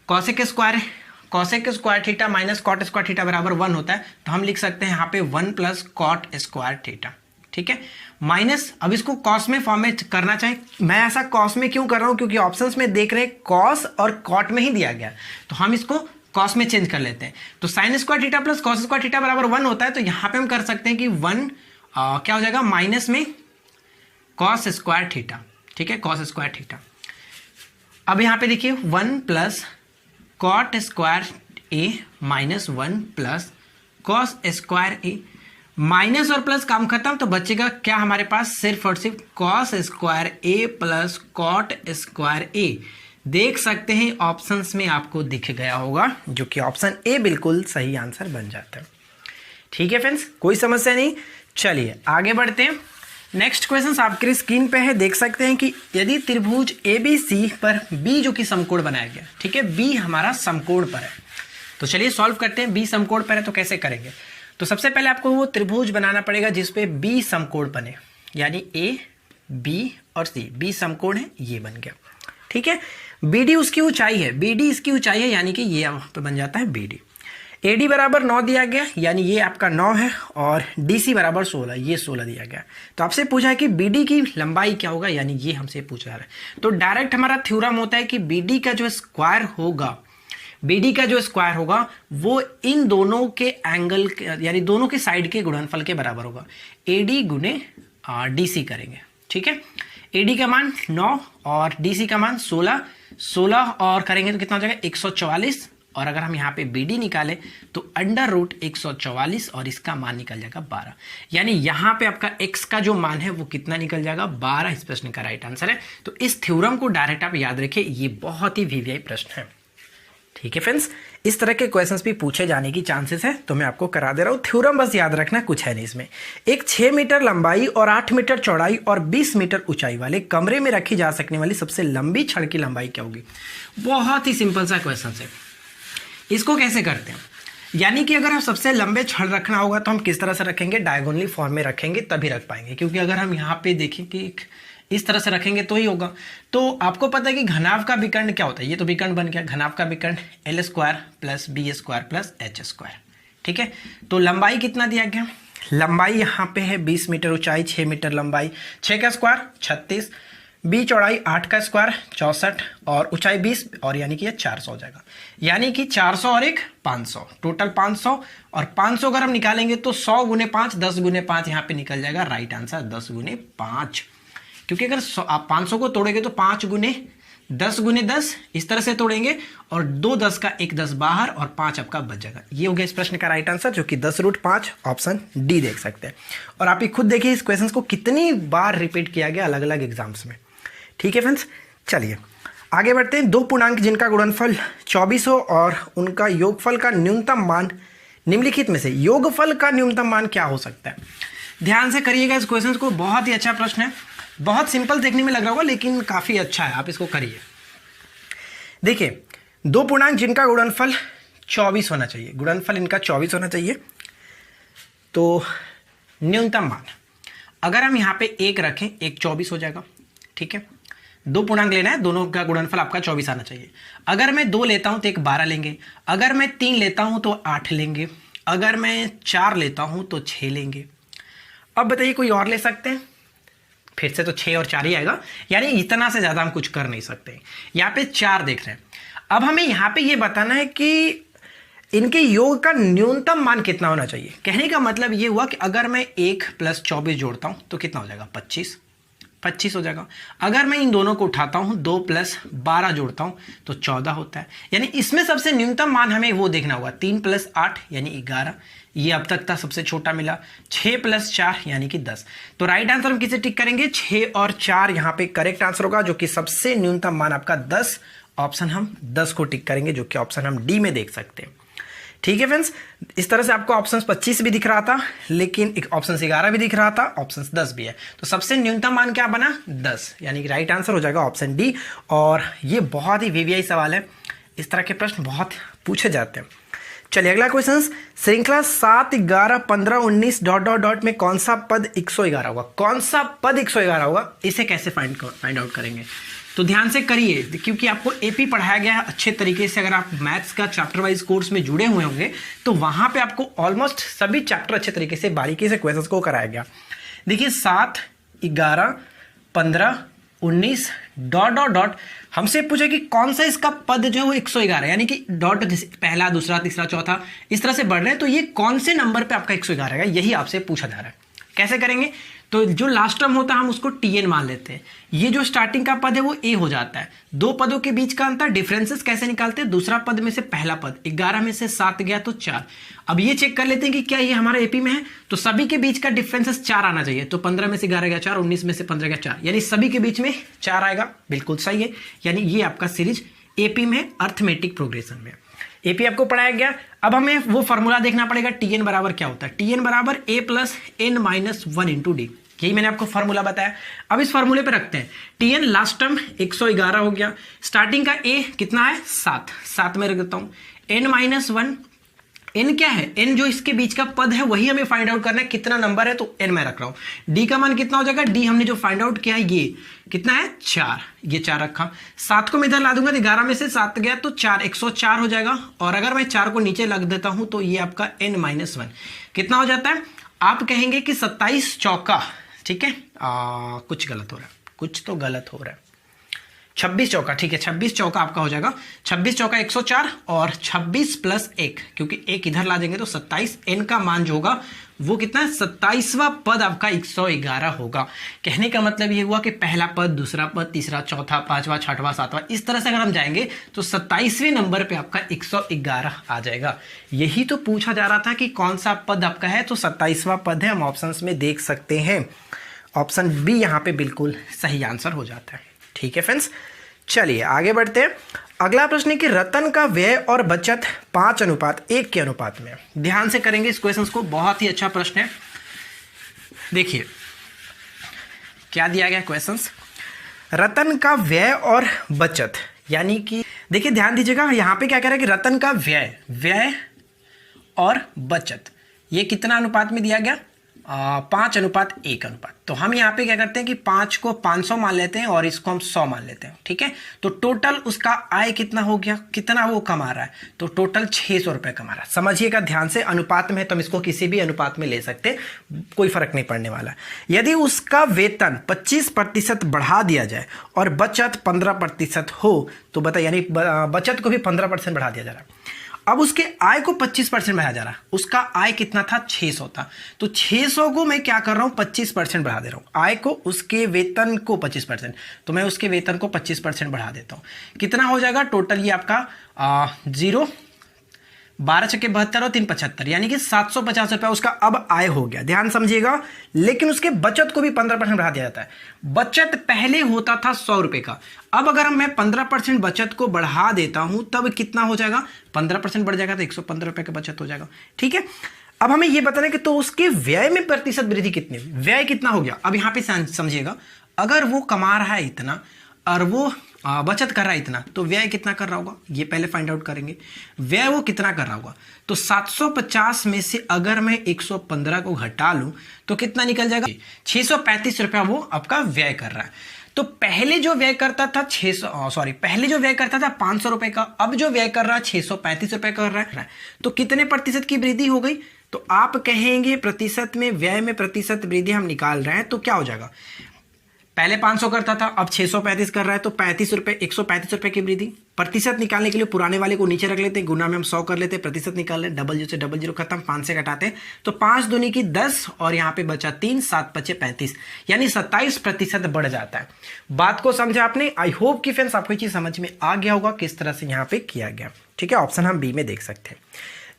cosec square theta minus cot square theta बराबर 1 होता है, तो हम लिख सकते हैं यहाँ पे 1 प्लस कॉट स्क्वायर थीटा। ठीक है, माइनस, अब इसको कॉस में फॉर्म में करना चाहे, मैं ऐसा कॉस में क्यों कर रहा हूँ, क्योंकि ऑप्शंस में देख रहे हैं कॉस और कॉट में ही दिया गया, तो हम इसको कॉस में चेंज कर लेते हैं, तो sine square theta plus cos square theta बराबर 1 होता है, तो यहाँ पे हम कर सकते हैं कि 1 क्या हो जाएगा, माइनस में कॉस स्क्वायर थीटा। ठीक है, कॉस स्क्वायर थीटा। अब यहाँ पे देखिए 1 plus cot square A minus 1 plus cos square A, minus और प्लस काम खत्म, तो बचेगा क्या हमारे पास, सिर्फ और सिर्फ कॉस स्क्वायर ए प्लस कॉट स्क्वायर ए। देख सकते हैं ऑप्शंस में आपको दिख गया होगा, जो कि ऑप्शन ए बिल्कुल सही आंसर बन जाता है। ठीक है फ्रेंड्स, कोई समस्या नहीं, चलिए आगे बढ़ते हैं। नेक्स्ट क्वेश्चन आपके स्क्रीन पे है, देख सकते हैं कि यदि त्रिभुज ABC पर B जो कि समकोण बनाया गया, ठीक है, B हमारा समकोण पर है, तो चलिए सॉल्व करते हैं। B समकोण पर है तो कैसे करेंगे, तो सबसे पहले आपको वो त्रिभुज बनाना पड़ेगा जिसपे B समकोण बने, यानी A, B और C, B समकोण है, ये बन गया। ठीक है, BD उसकी ऊंचाई है, BD इसकी ऊंचाई है, यानी कि ये यहाँ पे बन जाता है BD। AD बराबर 9 दिया गया, यानी ये आपका 9 है, और DC बराबर 16, ये 16 दिया गया। तो आपसे पूछा है कि BD की लंबाई क्या होगा, यानी ये हमसे पूछा जा रहा है, तो डायरेक्ट हमारा थ्योरम होता है कि BD का जो स्क्वायर होगा वो इन दोनों के एंगल, यानी दोनों के साइड के गुणनफल के बराबर होगा, AD गुने DC करेंगे। ठीक है, AD का मान 9 और DC का मान 16 और करेंगे तो कितना हो जाएगा 144, और अगर हम यहाँ पे BD निकालें तो √144 और इसका मान निकल जाएगा 12, यानी यहाँ पे आपका x का जो मान है वो कितना निकल जाएगा 12, इस प्रश्न का राइट आंसर है। तो इस थ्योरम को डायरेक्ट आप याद रखिए, ये बहुत ही VVI प्रश्न है। ठीक है फ्रेंड्स, इस तरह के क्वेश्चंस भी पूछे जाने की चांसेस है, तो मैं आपको करा दे रहा हूँ। थ्योरम बस याद रखना, कुछ है नहीं इसमें। एक 6 मीटर लंबाई और 8 मीटर चौड़ाई और 20 मीटर ऊंचाई वाले कमरे में रखी जा सकने वाली सबसे लंबी छड़ की लंबाई क्या होगी। बहुत ही सिंपल सा क्वेश्चन है। इसको कैसे करते हैं, यानी कि अगर हम सबसे लंबे छड़ रखना होगा तो हम किस तरह से रखेंगे, डायगोनली फॉर्म में रखेंगे तभी रख पाएंगे, क्योंकि अगर हम यहाँ पे देखें कि इस तरह से रखेंगे तो ही होगा। तो आपको पता है कि घनाभ का विकर्ण क्या होता है, ये तो विकर्ण बन गया, घनाभ का विकर्ण L² plus B² plus H²। ठीक है, तो लंबाई कितना दिया गया, लंबाई यहाँ पे है 20 मीटर, ऊंचाई 6 मीटर, लंबाई 6 का स्क्वायर 36, B चौड़ाई 8 का स्क्वायर 64 और ऊंचाई 20, और यानी कि ये 400 हो जाएगा, यानी कि 400 और एक 500, टोटल 500, और 500 अगर हम निकालेंगे तो 100 गुने 5, 10 गुने 5 यहाँ पे निकल जाएगा राइट आंसर 10 गुने 5, क्योंकि अगर आप 500 को तोड़ेंगे तो 5 गुने 10 गुने 10 इस तरह से तोड़ेंगे और 2 10 का 1 10 बाहर और 5 आपका बच जाएगा। ये हो गया इस प्रश्न का राइट आंसर, जो कि 10√5 ऑप्शन डी देख सकते हैं। और आप ये खुद देखिए इस क्वेश्चन को कितनी बार रिपीट किया गया अलग अलग एग्जाम्स में। ठीक है फ्रेंड्स, चलिए आगे बढ़ते हैं। दो पूर्णांक जिनका गुणनफल 24 हो और उनका योगफल का न्यूनतम मान निम्नलिखित में से योगफल का न्यूनतम मान क्या हो सकता है? ध्यान से करिएगा इस क्वेश्चन को, बहुत ही अच्छा प्रश्न है। बहुत सिंपल देखने में लग रहा होगा लेकिन काफ़ी अच्छा है, आप इसको करिए। देखिए दो पूर्णांक जिनका गुणनफल 24 होना चाहिए, गुणनफल इनका 24 होना चाहिए। तो न्यूनतम मान अगर हम यहाँ पे 1 रखें, 1 24 हो जाएगा। ठीक है, दो पूर्णांक लेना है, दोनों का गुणनफल आपका 24 आना चाहिए। अगर मैं 2 लेता हूं तो 1 12 लेंगे, अगर मैं 3 लेता हूं तो 8 लेंगे, अगर मैं 4 लेता हूं तो 6 लेंगे। अब बताइए कोई और ले सकते हैं? फिर से तो 6 और 4 ही आएगा, यानी इतना से ज़्यादा हम कुछ कर नहीं सकते। यहाँ पे 4 देख रहे हैं। अब हमें यहाँ पे ये बताना है कि इनके योग का न्यूनतम मान कितना होना चाहिए। कहने का मतलब ये हुआ कि अगर मैं 1 + 24 जोड़ता हूँ तो कितना हो जाएगा? 25 हो जाएगा। अगर मैं इन दोनों को उठाता हूँ 2 + 12 जोड़ता हूँ तो 14 होता है। यानी इसमें सबसे न्यूनतम मान हमें वो देखना होगा 3 + 8 यानी 11, ये अब तक था सबसे छोटा मिला। 6 + 4 यानी कि 10। तो राइट आंसर हम किसे टिक करेंगे? 6 और 4 यहाँ पे करेक्ट आंसर होगा, जो कि सबसे न्यूनतम मान आपका 10। ऑप्शन हम 10 को टिक करेंगे, जो कि ऑप्शन हम डी में देख सकते हैं। ठीक है फ्रेंड्स, इस तरह से आपको ऑप्शन 25 भी दिख रहा था, लेकिन एक ऑप्शन 11 भी दिख रहा था, ऑप्शन 10 भी है। तो सबसे न्यूनतम मान क्या बना? 10, यानी कि राइट आंसर हो जाएगा ऑप्शन डी। और ये बहुत ही वीवीआई सवाल है, इस तरह के प्रश्न बहुत पूछे जाते हैं। चलिए अगला क्वेश्चन, श्रृंखला 7 11 15 19 ... में कौन सा पद 111 होगा? कौन सा पद 111 होगा, इसे कैसे फाइंड आउट करेंगे? तो ध्यान से करिए, क्योंकि आपको एपी पढ़ाया गया है अच्छे तरीके से। अगर आप मैथ्स का चैप्टर वाइज कोर्स में जुड़े हुए होंगे तो वहां पे आपको ऑलमोस्ट सभी चैप्टर अच्छे तरीके से बारीकी से क्वेश्चंस को कराया गया। देखिए 7 11 15 19 ... हमसे पूछे कि कौन सा इसका पद जो है वो 111, यानी कि डॉट पहला दूसरा तीसरा चौथा इस तरह से बढ़ रहे हैं, तो ये कौन से नंबर पे आपका 111 है, यही आपसे पूछा जा रहा है। कैसे करेंगे? तो जो लास्ट टर्म होता है हम उसको tn मान लेते हैं, ये जो स्टार्टिंग का पद है वो a हो जाता है। दो पदों के बीच का अंतर डिफरेंसेस कैसे निकालते हैं? दूसरा पद में से पहला पद, 11 में से 7 गया तो 4। अब ये चेक कर लेते हैं कि क्या ये हमारा एपी में है, तो सभी के बीच का डिफरेंसेस 4 आना चाहिए। तो 15 में से 11 गया 4, 19 में से 15 गया 4, यानी सभी के बीच में 4 आएगा। बिल्कुल सही है, यानी ये आपका सीरीज एपी में अर्थमेटिक प्रोग्रेशन में एपी आपको पढ़ाया गया। अब हमें वो फॉर्मूला देखना पड़ेगा, टीएन बराबर क्या होता है? टीएन बराबर a + n - 1 × d, यही मैंने आपको फॉर्मूला बताया। अब इस फॉर्मूले पे रखते हैं, टीएन लास्ट टर्म 111 हो गया, स्टार्टिंग का a कितना है? 7 में रख देता हूं, n - 1, n क्या है? n जो इसके बीच का पद है वही हमें फाइंड आउट करना है, कितना नंबर है, तो n मैं रख रहा हूं। d का मान कितना हो जाएगा? d हमने जो फाइंड आउट किया है ये कितना है? 4, ये 4 रखा। 7 को मैं इधर ला दूंगा तो 11 में से 7 गया तो 4, 104 हो जाएगा। और अगर मैं 4 को नीचे लग देता हूं तो ये आपका n - 1 कितना हो जाता है? आप कहेंगे कि 27 चौका, ठीक है, कुछ गलत हो रहा है, कुछ तो गलत हो रहा है। 26 चौका, ठीक है, 26 चौका आपका हो जाएगा। 26 चौका 104 और 26 + 1, क्योंकि 1 इधर ला देंगे तो 27। n का मान जो होगा वो कितना है? 27वां पद आपका 111 होगा। कहने का मतलब ये हुआ कि पहला पद, दूसरा पद, तीसरा, चौथा, पांचवा, छठवां, सातवां, इस तरह से अगर हम जाएंगे तो 27वें नंबर पे आपका 111 आ जाएगा। यही तो पूछा जा रहा था कि कौन सा पद आपका है, तो 27वां पद है, हम ऑप्शंस में देख सकते हैं। ऑप्शन बी यहाँ पे बिल्कुल सही आंसर हो जाता है। ठीक है फ्रेंड्स, चलिए आगे बढ़ते हैं। अगला प्रश्न है कि रतन का व्यय और बचत 5:1 के अनुपात में। ध्यान से करेंगे इस क्वेश्चन को, बहुत ही अच्छा प्रश्न है। देखिए क्या दिया गया क्वेश्चंस, रतन का व्यय और बचत, यानी कि देखिए ध्यान दीजिएगा, यहां पे क्या कह रहा है कि रतन का व्यय और बचत ये कितना अनुपात में दिया गया? 5:1 अनुपात। तो हम यहाँ पे क्या करते हैं कि 5 को 500 मान लेते हैं और इसको हम 100 मान लेते हैं। ठीक है, तो टोटल उसका आय कितना हो गया, कितना वो कमा रहा है? तो टोटल 600 रुपये कमा रहा है। समझिएगा ध्यान से, अनुपात में है तो हम इसको किसी भी अनुपात में ले सकते हैं, कोई फर्क नहीं पड़ने वाला। यदि उसका वेतन 25% बढ़ा दिया जाए और बचत 15% हो तो बताइए, यानी बचत को भी 15% बढ़ा दिया जा रहा है। अब उसके आय को 25% बढ़ाया जा रहा है। उसका आय कितना था, 600 था, तो 600 को मैं क्या कर रहा हूं, 25% बढ़ा दे रहा हूं। आय को, उसके वेतन को 25%, तो मैं उसके वेतन को 25% बढ़ा देता हूं। कितना हो जाएगा टोटल, ये आपका 0, 12 छक्के 72 और 3 75, यानी कि 750 रुपया उसका अब आय हो गया। ध्यान समझिएगा, लेकिन उसके बचत को भी 15% बढ़ा दिया जाता है। बचत पहले होता था 100 रुपए का, अब अगर मैं 15% बचत को बढ़ा देता हूं तब कितना हो जाएगा, 15% बढ़ जाएगा तो 115 रुपए का बचत हो जाएगा। ठीक है, अब हमें यह बताना है कि तो उसके व्यय में प्रतिशत वृद्धि कितनी, व्यय कितना हो गया। अब यहां पे समझिएगा, अगर वो कमा रहा है इतना और वो बचत कर रहा है इतना, तो व्यय कितना कर रहा होगा, ये पहले फाइंड आउट करेंगे। व्यय वो कितना कर रहा होगा, तो 750 में से अगर मैं 115 को घटा लूं तो कितना निकल जाएगा, 635 रुपया वो आपका व्यय कर रहा है। तो पहले जो व्यय करता था पहले जो व्यय करता था 500 रुपए का, अब जो व्यय कर रहा है 635 रुपए कर रहा है, तो कितने प्रतिशत की वृद्धि हो गई। तो आप कहेंगे प्रतिशत में, व्यय में प्रतिशत वृद्धि हम निकाल रहे हैं, तो क्या हो जाएगा, पहले 500 करता था अब 635 कर रहा है, तो 35 रुपए, 135 रुपए की वृद्धि। प्रतिशत निकालने के लिए पुराने वाले को नीचे रख लेते हैं, गुना में हम 100 कर लेते हैं, प्रतिशत निकाल लें, डबल जीरो से डबल जीरो खत्म, 5 से घटाते हैं तो 5 दूनी की 10 और यहाँ पे बचा 3, 7 पचे 35, यानी 27% बढ़ जाता है। बात को समझा आपने। आई होप कि फ्रेंड्स आपको ये चीज समझ में आ गया होगा किस तरह से यहाँ पे किया गया। ठीक है, ऑप्शन हम बी में देख सकते हैं।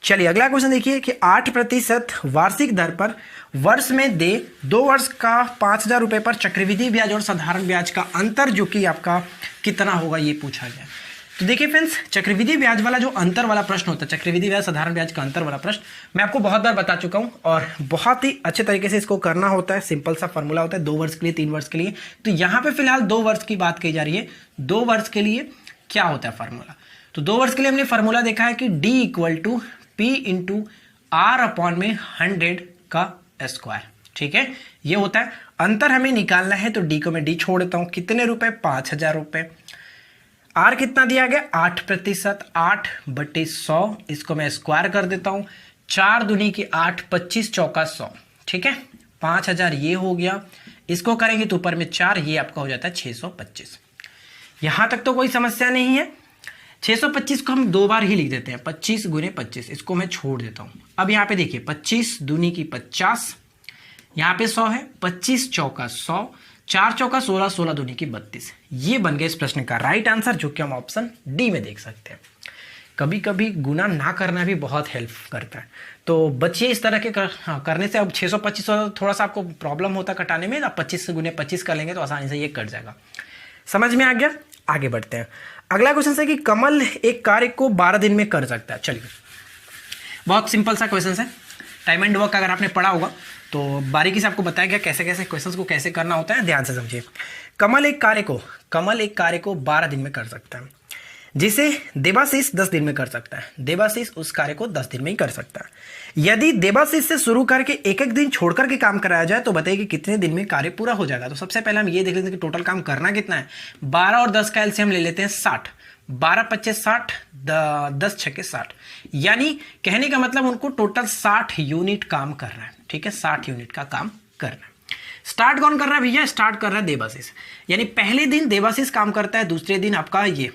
चलिए अगला क्वेश्चन देखिए कि 8% वार्षिक दर पर वर्ष में दे 2 वर्ष का 5000 रुपए पर चक्रवृद्धि ब्याज और साधारण ब्याज का अंतर जो कि आपका कितना होगा, ये पूछा गया। तो देखिए फ्रेंड्स, चक्रवृद्धि ब्याज वाला जो अंतर वाला प्रश्न होता है, चक्रवृद्धि ब्याज साधारण ब्याज का अंतर वाला प्रश्न मैं आपको बहुत बार बता चुका हूं और बहुत ही अच्छे तरीके से इसको करना होता है। सिंपल सा फॉर्मूला होता है 2 वर्ष के लिए, 3 वर्ष के लिए। तो यहां पे फिलहाल 2 वर्ष की बात की जा रही है। 2 वर्ष के लिए क्या होता है फॉर्मूला, तो 2 वर्ष के लिए हमने फॉर्मूला देखा है कि D = P × R/100 का स्क्वायर। ठीक है, ये होता है। अंतर हमें निकालना है तो D को मैं D छोड़ देता हूं। कितने रुपए, 5000 रुपए। R कितना दिया गया, 8%, 8/100, इसको मैं स्क्वायर कर देता हूं। 4 दूनी की 8, 25 चौका 100। ठीक है, 5000 ये हो गया, इसको करेंगे तो ऊपर में 4, ये आपका हो जाता है 625। यहां तक तो कोई समस्या नहीं है। 625 को हम 2 बार ही लिख देते हैं, 25 × 25, इसको मैं छोड़ देता हूं। अब यहां पे देखिए 25 दूनी की 50, यहां पे 100 है, 25 चौका 100, 4 चौका 16, 16 दूनी की 32। ये बन गया इस प्रश्न का राइट आंसर, जो कि हम ऑप्शन डी में देख सकते हैं। कभी कभी गुना ना करना भी बहुत हेल्प करता है, तो बचिए इस तरह के करने से। अब 625 थोड़ा सा आपको प्रॉब्लम होता है कटाने में, अब 25 × 25 कर लेंगे तो आसानी से ये कट जाएगा। समझ में आ गया, आगे बढ़ते हैं। अगला क्वेश्चन है कि कमल एक कार्य को 12 दिन में कर सकता है। चलिए, बहुत सिंपल सा क्वेश्चन है। टाइम एंड वर्क अगर आपने पढ़ा होगा तो बारीकी से आपको बताया गया कैसे कैसे क्वेश्चंस को कैसे करना होता है। ध्यान से समझिए। कमल एक कार्य को 12 दिन में कर सकता है, जिसे देवाशीष 10 दिन में कर सकता है। देवाशीष उस कार्य को 10 दिन में ही कर सकता है। यदि देवाशीष से शुरू करके एक एक दिन छोड़ करके काम कराया जाए तो बताइए कि कितने दिन में कार्य पूरा हो जाएगा। तो सबसे पहले हम ये देख लेते हैं कि टोटल काम करना कितना है। 12 और 10 का एलसीएम ले लेते हैं 60, 12 × 25 60, 10 × 6 60, यानी कहने का मतलब उनको टोटल 60 यूनिट काम करना है। ठीक है, 60 यूनिट का काम करना है। स्टार्ट कौन कर रहा है भैया, स्टार्ट कर रहा है देवाशीष, यानी पहले दिन देवाशीष काम करता है, दूसरे दिन आपका ये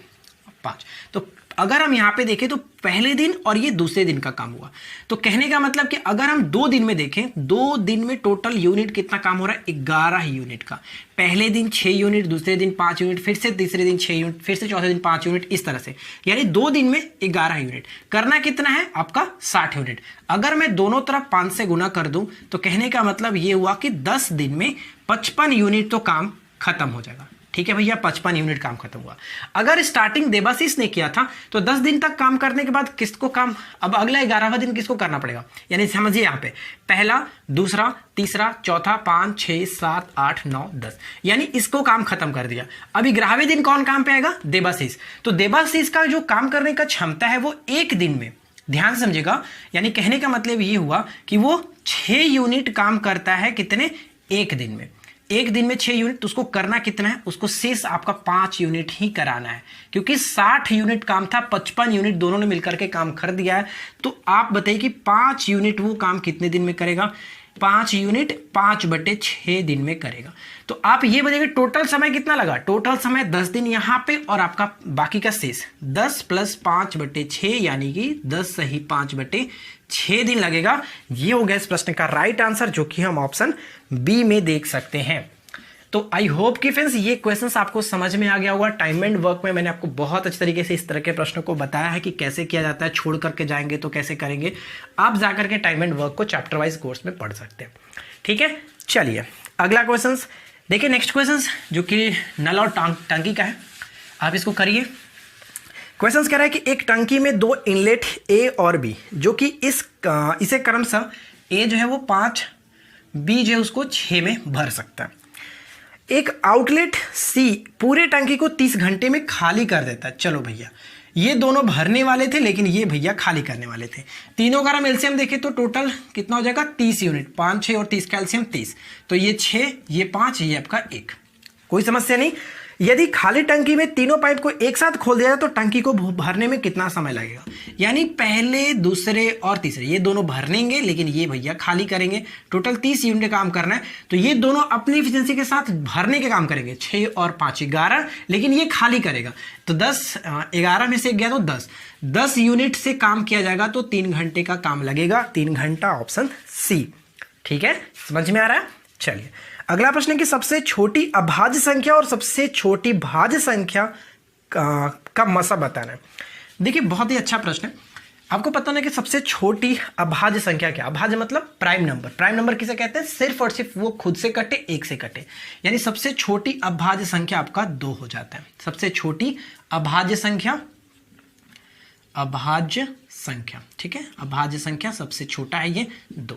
5। तो अगर हम यहां पे देखें तो पहले दिन और ये दूसरे दिन का काम हुआ। तो कहने का मतलब कि अगर हम 2 दिन में देखें, 2 दिन में टोटल यूनिट कितना काम हो रहा है, 11 यूनिट का। पहले दिन 6 यूनिट, दूसरे दिन 5 यूनिट, फिर से तीसरे दिन 6 यूनिट, फिर से चौथे दिन 5 यूनिट, इस तरह से, यानी 2 दिन में 11 यूनिट। करना कितना है आपका 60 यूनिट। अगर मैं दोनों तरफ 5 से गुना कर दूं तो कहने का मतलब ये हुआ कि 10 दिन में 55 यूनिट तो काम खत्म हो जाएगा। ठीक है भैया, 55 यूनिट काम खत्म हुआ। अगर स्टार्टिंग देवाशीष ने किया था तो 10 दिन तक काम करने के बाद किसको काम, अब अगला 11वां दिन किसको करना पड़ेगा, यानी समझिए यहाँ पे पहला, दूसरा, तीसरा, चौथा, 5, 6, 7, 8, 9, 10, यानी इसको काम खत्म कर दिया। अभी 11वें दिन कौन काम पे आएगा, देवाशीष। तो देवाशीष का जो काम करने का क्षमता है वो 1 दिन में, ध्यान समझेगा, यानी कहने का मतलब ये हुआ कि वो 6 यूनिट काम करता है, कितने, 1 दिन में। 1 दिन में 6 यूनिट, तो उसको करना कितना है, उसको शेष आपका 5 यूनिट ही कराना है, क्योंकि 60 यूनिट काम था, 55 यूनिट दोनों ने मिलकर के काम कर दिया है। तो आप बताइए कि 5 यूनिट वो काम कितने दिन में करेगा। 5 यूनिट 5/6 दिन में करेगा। तो आप ये बताइए टोटल समय कितना लगा, टोटल समय 10 दिन यहां पे, और आपका बाकी का शेष 10 + 5/6 यानी कि 10 सही 5/6 दिन लगेगा। ये हो गया इस प्रश्न का राइट आंसर, जो कि हम ऑप्शन बी में देख सकते हैं। तो आई होप कि फ्रेंड्स ये क्वेश्चंस आपको समझ में आ गया होगा। टाइम एंड वर्क में मैंने आपको बहुत अच्छे तरीके से इस तरह के प्रश्नों को बताया है कि कैसे किया जाता है, छोड़ करके जाएंगे तो कैसे करेंगे। आप जाकर के टाइम एंड वर्क को चैप्टर वाइज कोर्स में पढ़ सकते हैं। ठीक है, चलिए अगला क्वेश्चन देखिए। नेक्स्ट क्वेश्चन जो कि नल और टंकी का है, आप इसको करिए। क्वेश्चन कह रहा है कि एक टंकी में 2 इनलेट ए और बी, जो कि इसे क्रमशः ए जो है वो 5, बी जो है उसको 6 में भर सकता है। एक आउटलेट सी पूरे टंकी को 30 घंटे में खाली कर देता है। चलो भैया, ये दोनों भरने वाले थे लेकिन ये भैया खाली करने वाले थे। तीनों का हम एलसीएम देखें तो टोटल कितना हो जाएगा 30 यूनिट, 5, 6 और 30 का एलसीएम 30। तो ये 6, ये 5, ये आपका 1। कोई समस्या नहीं। यदि खाली टंकी में तीनों पाइप को एक साथ खोल दिया जाए तो टंकी को भरने में कितना समय लगेगा। यानी पहले, दूसरे और तीसरे ये दोनों भरनेंगे लेकिन ये भैया खाली करेंगे। टोटल 30 यूनिट काम करना है, तो ये दोनों अपनी एफिशिएंसी के साथ भरने के काम करेंगे। 6 और 5 11, लेकिन ये खाली करेगा। तो 10, 11 में से गया तो 10 यूनिट से काम किया जाएगा, तो 3 घंटे का काम लगेगा। 3 घंटा, ऑप्शन सी। ठीक है, समझ में आ रहा है। चलिए अगला प्रश्न है कि सबसे छोटी अभाज्य संख्या और सबसे छोटी भाज्य संख्या का मसा बताना है। देखिए बहुत ही अच्छा प्रश्न है। आपको पता ना कि सबसे छोटी अभाज्य संख्या क्या। अभाज्य मतलब प्राइम नंबर। प्राइम नंबर किसे कहते हैं, सिर्फ और सिर्फ वो खुद से कटे, 1 से कटे। यानी सबसे छोटी अभाज्य संख्या आपका 2 हो जाता है। सबसे छोटी अभाज्य संख्या, अभाज्य संख्या, ठीक है, अभाज्य संख्या सबसे छोटा है ये 2।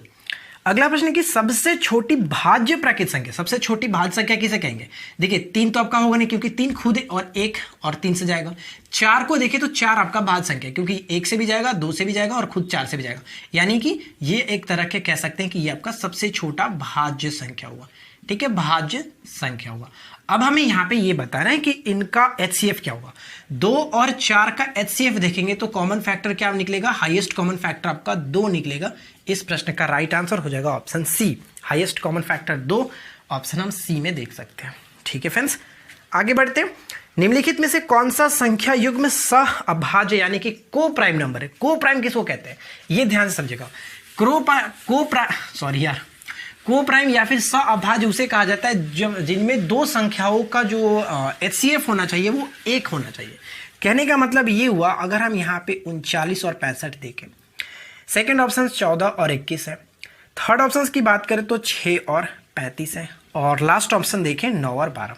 अगला प्रश्न है कि सबसे छोटी भाज्य प्राकृत संख्या। सबसे छोटी भाज्य संख्या किसे कहेंगे। देखिए 3 तो आपका होगा नहीं क्योंकि 3 खुद है, और 1 और 3 से जाएगा। 4 को देखें तो 4 आपका भाज्य संख्या, क्योंकि 1 से भी जाएगा, 2 से भी जाएगा और खुद 4 से भी जाएगा। यानी कि ये एक तरह के कह सकते हैं कि ये आपका सबसे छोटा भाज्य संख्या हुआ। ठीक है, भाज्य संख्या हुआ। अब हमें यहां पे ये बताना है कि इनका एचसीएफ क्या होगा। 2 और 4 का एचसीएफ देखेंगे तो कॉमन फैक्टर क्या निकलेगा, हाईएस्ट कॉमन फैक्टर आपका 2 निकलेगा। इस प्रश्न का राइट आंसर हो जाएगा option C, highest common factor 2। Option हम सी में देख सकते हैं। ठीक है फ्रेंड्स, आगे बढ़ते हैं। निम्नलिखित में से कौन सा संख्या युग्म सह अभाज्य यानी कि को प्राइम नंबर है। को प्राइम किसको कहते हैं, ये ध्यान से समझेगा। को प्राइम या फिर सह अभाज्य उसे कहा जाता है जिनमें 2 संख्याओं का जो एचसीएफ होना चाहिए वो 1 होना चाहिए। कहने का मतलब ये हुआ, अगर हम यहाँ पे 39 और 65 देखें, सेकंड ऑप्शन 14 और 21 है, थर्ड ऑप्शन की बात करें तो 6 और 35 है, और लास्ट ऑप्शन देखें 9 और 12।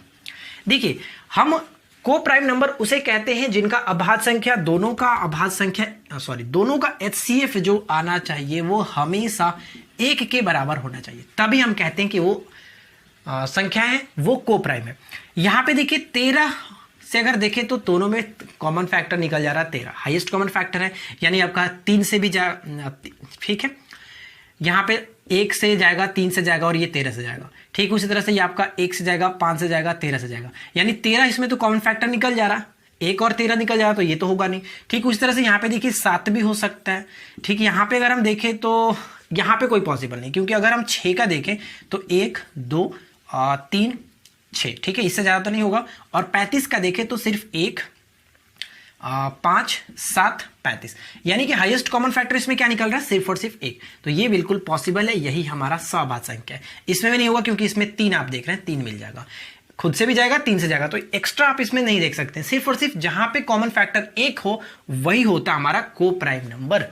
देखिए हम को प्राइम नंबर उसे कहते हैं जिनका अभाज्य संख्या, दोनों का एचसीएफ जो आना चाहिए वो हमेशा 1 के बराबर होना चाहिए, तभी हम कहते हैं कि वो संख्या है वो को प्राइम है। यहां पे देखिए 13 से अगर देखें तो दोनों में कॉमन फैक्टर निकल जा रहा है 13, हाईएस्ट कॉमन फैक्टर है, यानी आपका 3 से भी जा, ठीक है, यहाँ पे 1 से जाएगा, 3 से जाएगा और ये 13 से जाएगा। ठीक उसी तरह से ये आपका 1 से जाएगा, 5 से जाएगा, 13 से जाएगा, यानी 13 इसमें तो कॉमन फैक्टर निकल जा रहा है, 1 और 13 निकल जा रहा, तो ये तो होगा नहीं। ठीक उसी तरह से यहाँ पे देखिए 7 भी हो सकता है। ठीक, यहाँ पे अगर हम देखें तो यहाँ पे कोई पॉसिबल नहीं, क्योंकि अगर हम 6 का देखें तो 1 2 3 6, ठीक है, इससे ज़्यादा तो नहीं होगा। और 35 का देखें तो सिर्फ 1 5 7 35, यानी कि हाईएस्ट कॉमन फैक्टर इसमें क्या निकल रहा है, सिर्फ और सिर्फ 1। तो ये बिल्कुल पॉसिबल है, यही हमारा सहभाज्य संख्या है। इसमें भी नहीं होगा क्योंकि इसमें 3 आप देख रहे हैं, 3 मिल जाएगा, खुद से भी जाएगा, 3 से जाएगा, तो एक्स्ट्रा आप इसमें नहीं देख सकते। सिर्फ और सिर्फ जहां पे कॉमन फैक्टर 1 हो वही होता हमारा को प्राइम नंबर।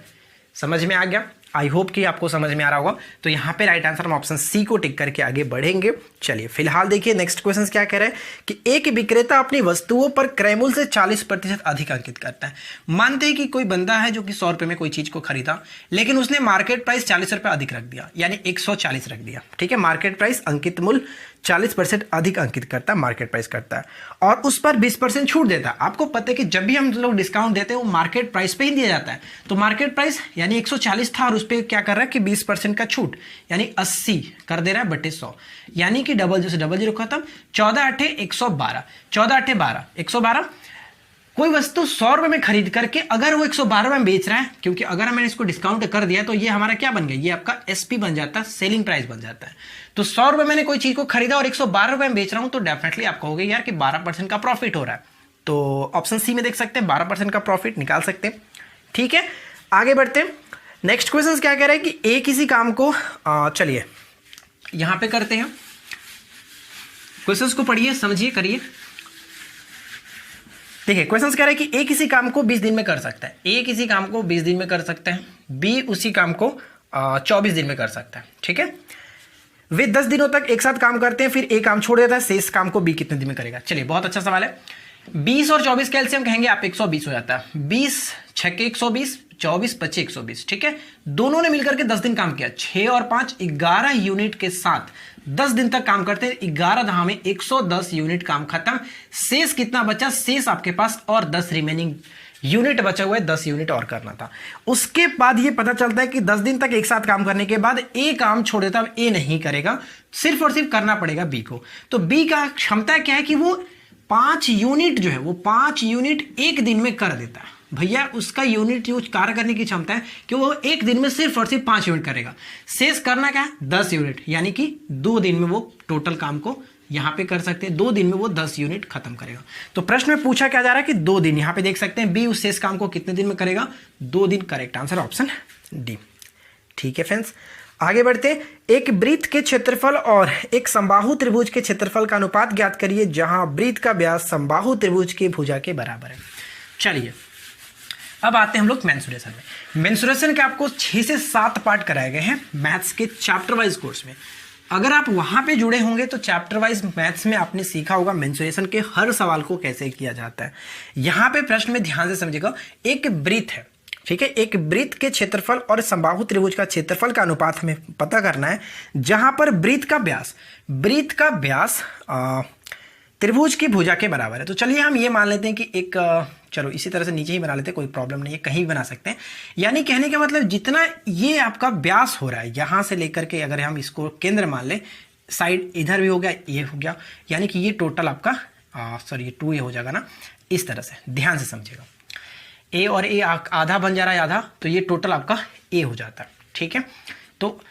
समझ में आ गया, आई होप कि आपको समझ में आ रहा होगा। तो यहाँ पे राइट आंसर हम ऑप्शन सी को टिक करके आगे बढ़ेंगे। चलिए फिलहाल देखिए नेक्स्ट क्वेश्चन क्या कह रहा है कि एक विक्रेता अपनी वस्तुओं पर क्रय मूल्य से 40% अधिक अंकित करता है। मानते हैं कि कोई बंदा है जो कि 100 रुपये में कोई चीज को खरीदा, लेकिन उसने मार्केट प्राइस 40 रुपये अधिक रख दिया, यानी 140 रख दिया। ठीक है, मार्केट प्राइस अंकित मूल्य 40% अधिक अंकित करता है, मार्केट प्राइस करता है, और उस पर 20% छूट देता है। आपको पता है कि जब भी हम लोग डिस्काउंट देते हैं वो मार्केट प्राइस पे ही दिया जाता है। तो मार्केट प्राइस यानी 140 था और उस पर क्या कर रहा है कि 20% का छूट, यानी 80 कर दे रहा है बटे 100, यानी कि डबल 0 से डबल 0 खत्म। 14 8 112, 14 8 12, 112, कोई वस्तु 100 रुपए में खरीद करके अगर वो 112 रुपए में बेच रहा है, क्योंकि अगर मैंने इसको डिस्काउंट कर दिया तो ये हमारा क्या बन गया, ये आपका एसपी बन जाता है, सेलिंग प्राइस बन जाता है। तो 100 रुपए मैंने कोई चीज को खरीदा और 112 रुपए में बेच रहा हूं, तो डेफिनेटली आप कहोगे यार कि 12% का प्रॉफिट हो रहा है। तो ऑप्शन सी में देख सकते हैं 12% का प्रॉफिट निकाल सकते हैं। ठीक है, आगे बढ़ते हैं। नेक्स्ट क्वेश्चन क्या कह रहा है कि ए किसी काम को, चलिए यहां पे करते हैं, क्वेश्चंस को पढ़िए, समझिए, करिए। देखिए क्वेश्चंस कह रहा है कि ए किसी काम को 20 दिन में कर सकता है, ए किसी काम को 20 दिन में कर सकता है, बी उसी काम को 24 दिन में कर सकता है। ठीक है, वे 10 दिनों तक एक साथ काम करते हैं, फिर ए काम छोड़ देता है, शेष काम को बी कितने दिन में करेगा। चलिए बहुत अच्छा सवाल है। 20 और 24 का एलसीएम कहेंगे आप 120 हो जाता है। 20 6 के 120, 24 25 120। ठीक है, दोनों ने मिलकर के 10 दिन काम किया, 6 और 5 11 यूनिट के साथ 10 दिन तक काम करते हैं। 11 दहा में 110 यूनिट काम खत्म। शेष कितना बचा, शेष आपके पास और 10 रिमेनिंग यूनिट बचा हुआ है, 10 यूनिट और करना था। उसके बाद ये पता चलता है कि 10 दिन तक एक साथ काम करने के बाद ए काम छोड़ देता है, ए नहीं करेगा, सिर्फ और सिर्फ करना पड़ेगा बी को। तो बी का क्षमता क्या है कि वो 5 यूनिट जो है वो 5 यूनिट एक दिन में कर देता है। भैया उसका यूनिट यूज कार्य करने की क्षमता है कि वो एक दिन में सिर्फ और सिर्फ 5 यूनिट करेगा। शेष करना क्या है, 10 यूनिट, यानी कि 2 दिन में वो टोटल काम को यहां पे कर सकते हैं। 2 दिन में वो 10 यूनिट खत्म करेगा। तो प्रश्न में पूछा क्या जा रहा है कि 2 दिन, यहां पे देख सकते हैं बी उस शेष काम को कितने दिन में करेगा, 2 दिन। Correct answer option D. ठीक है फ्रेंड्स, आगे बढ़ते। एक वृत्त के क्षेत्रफल और एक समबाहु त्रिभुज के क्षेत्रफल का अनुपात ज्ञात करिए जहां वृत्त का व्यास समबाहु त्रिभुज की भुजा के बराबर है। चलिए अब आते हैं हम लोग मेंसुरेशन में। मेंसुरेशन के आपको 6 से 7 पार्ट कराए गए हैं मैथ्स के चैप्टर वाइज कोर्स में। अगर आप वहां पे जुड़े होंगे तो चैप्टर वाइज मैथ्स में आपने सीखा होगा मेंसुरेशन के हर सवाल को कैसे किया जाता है। यहां पे प्रश्न में ध्यान से समझिएगा, एक वृत्त है, ठीक है, एक वृत्त के क्षेत्रफल और समबाहु त्रिभुज का क्षेत्रफल का अनुपात हमें पता करना है, जहां पर वृत्त का व्यास त्रिभुज की भुजा के बराबर है। तो चलिए हम ये मान लेते हैं कि एक, चलो इसी तरह से नीचे ही बना लेते हैं, कोई प्रॉब्लम नहीं है, कहीं भी बना सकते हैं। यानी कहने का मतलब जितना ये आपका व्यास हो रहा है, यहां से लेकर के अगर हम इसको केंद्र मान ले, साइड इधर भी हो गया, ये हो गया, यानी कि ये टोटल आपका ये 2a हो जाएगा ना, इस तरह से ध्यान से समझिएगा। ए और ए आधा बन जा रहा है, आधा, तो ये टोटल आपका ए हो जाता है। ठीक है, तो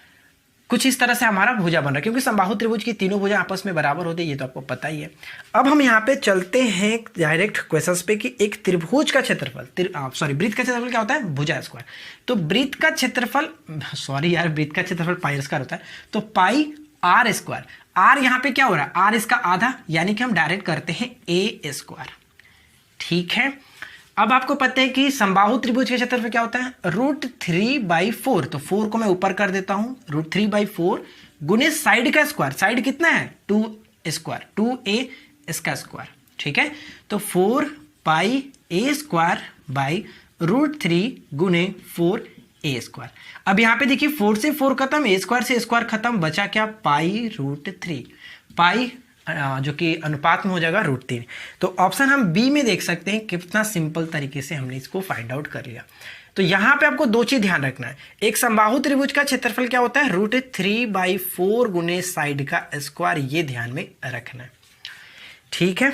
कुछ इस तरह से हमारा भुजा बन रहा है, क्योंकि समबाहु त्रिभुज की तीनों भुजा आपस में बराबर होती है, ये तो आपको पता ही है। अब हम यहाँ पे चलते हैं डायरेक्ट क्वेश्चंस पे कि एक त्रिभुज का क्षेत्रफल, वृत्त का क्षेत्रफल क्या होता है, भुजा स्क्वायर। तो वृत्त का क्षेत्रफल, वृत्त का क्षेत्रफल पाई स्क्वायर होता है, तो पाई आर स्क्वायर। आर यहाँ पे क्या हो रहा है, आर इसका आधा, यानी कि हम डायरेक्ट करते हैं ए स्क्वायर। ठीक है, अब आपको पता है कि समबाहु त्रिभुज के क्षेत्रफल क्या होता है, √3/4। तो 4 को मैं ऊपर कर देता हूं, √3/4 गुने साइड का स्क्वायर। साइड कितना है, 2 स्क्वायर, 2a इसका स्क्वायर। ठीक है, तो 4πa² बाई √3 गुने 4a स्क्वायर। अब यहां पे देखिए 4 से 4 खत्म, a स्क्वायर से स्क्वायर खत्म, बचा क्या, π√3। पाई जो कि अनुपात में हो जाएगा √3। तो ऑप्शन हम बी में देख सकते हैं, कितना सिंपल तरीके से हमने इसको फाइंड आउट कर लिया। तो यहां पे आपको 2 चीज ध्यान रखना है, एक समबाहु त्रिभुज का क्षेत्रफल क्या होता है, √3/4 गुने साइड का स्क्वायर, ये ध्यान में रखना है। ठीक है,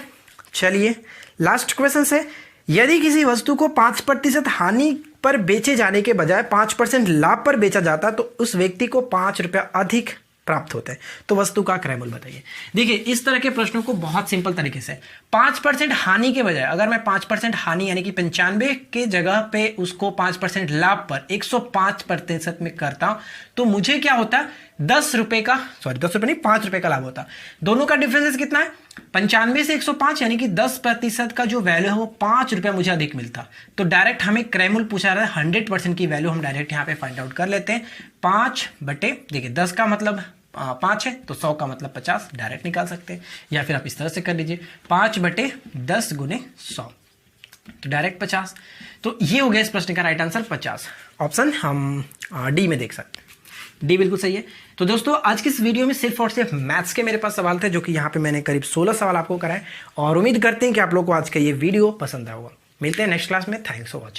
चलिए लास्ट क्वेश्चन है, यदि किसी वस्तु को 5% हानि पर बेचे जाने के बजाय 5% लाभ पर बेचा जाता तो उस व्यक्ति को 5 रुपया अधिक प्राप्त होता है, तो वस्तु का क्रय मूल्य बताइए। देखिए इस तरह के प्रश्नों को बहुत सिंपल तरीके से 5% हानि के बजाय, अगर मैं 5% हानि यानी कि 95 के जगह पे उसको 5% लाभ पर 105% में करता, तो मुझे क्या होता, 10 रुपए का, 10 रुपए नहीं, 5 रुपए का लाभ होता। दोनों का डिफरेंस कितना है, 95 से 105, यानी कि 10% का जो वैल्यू है वो 5 रुपया मुझे अधिक मिलता। तो डायरेक्ट हमें क्रय मूल्य पूछा रहा है, 100% की वैल्यू हम डायरेक्ट यहाँ पे फाइंड आउट कर लेते हैं। 5 बटे, देखिए 10 का मतलब 5 है, तो 100 का मतलब 50, डायरेक्ट निकाल सकते हैं, या फिर आप इस तरह से कर लीजिए 5 बटे 10 गुने 100, तो डायरेक्ट 50। तो ये हो गया इस प्रश्न का राइट आंसर 50। ऑप्शन हम डी में देख सकते हैं, डी बिल्कुल सही है। तो दोस्तों आज की इस वीडियो में सिर्फ और सिर्फ मैथ्स के मेरे पास सवाल थे, जो कि यहाँ पे मैंने करीब 16 सवाल आपको कराए, और उम्मीद करते हैं कि आप लोग को आज का ये वीडियो पसंद आया होगा। मिलते हैं नेक्स्ट क्लास में, थैंक्स फॉर वॉचिंग।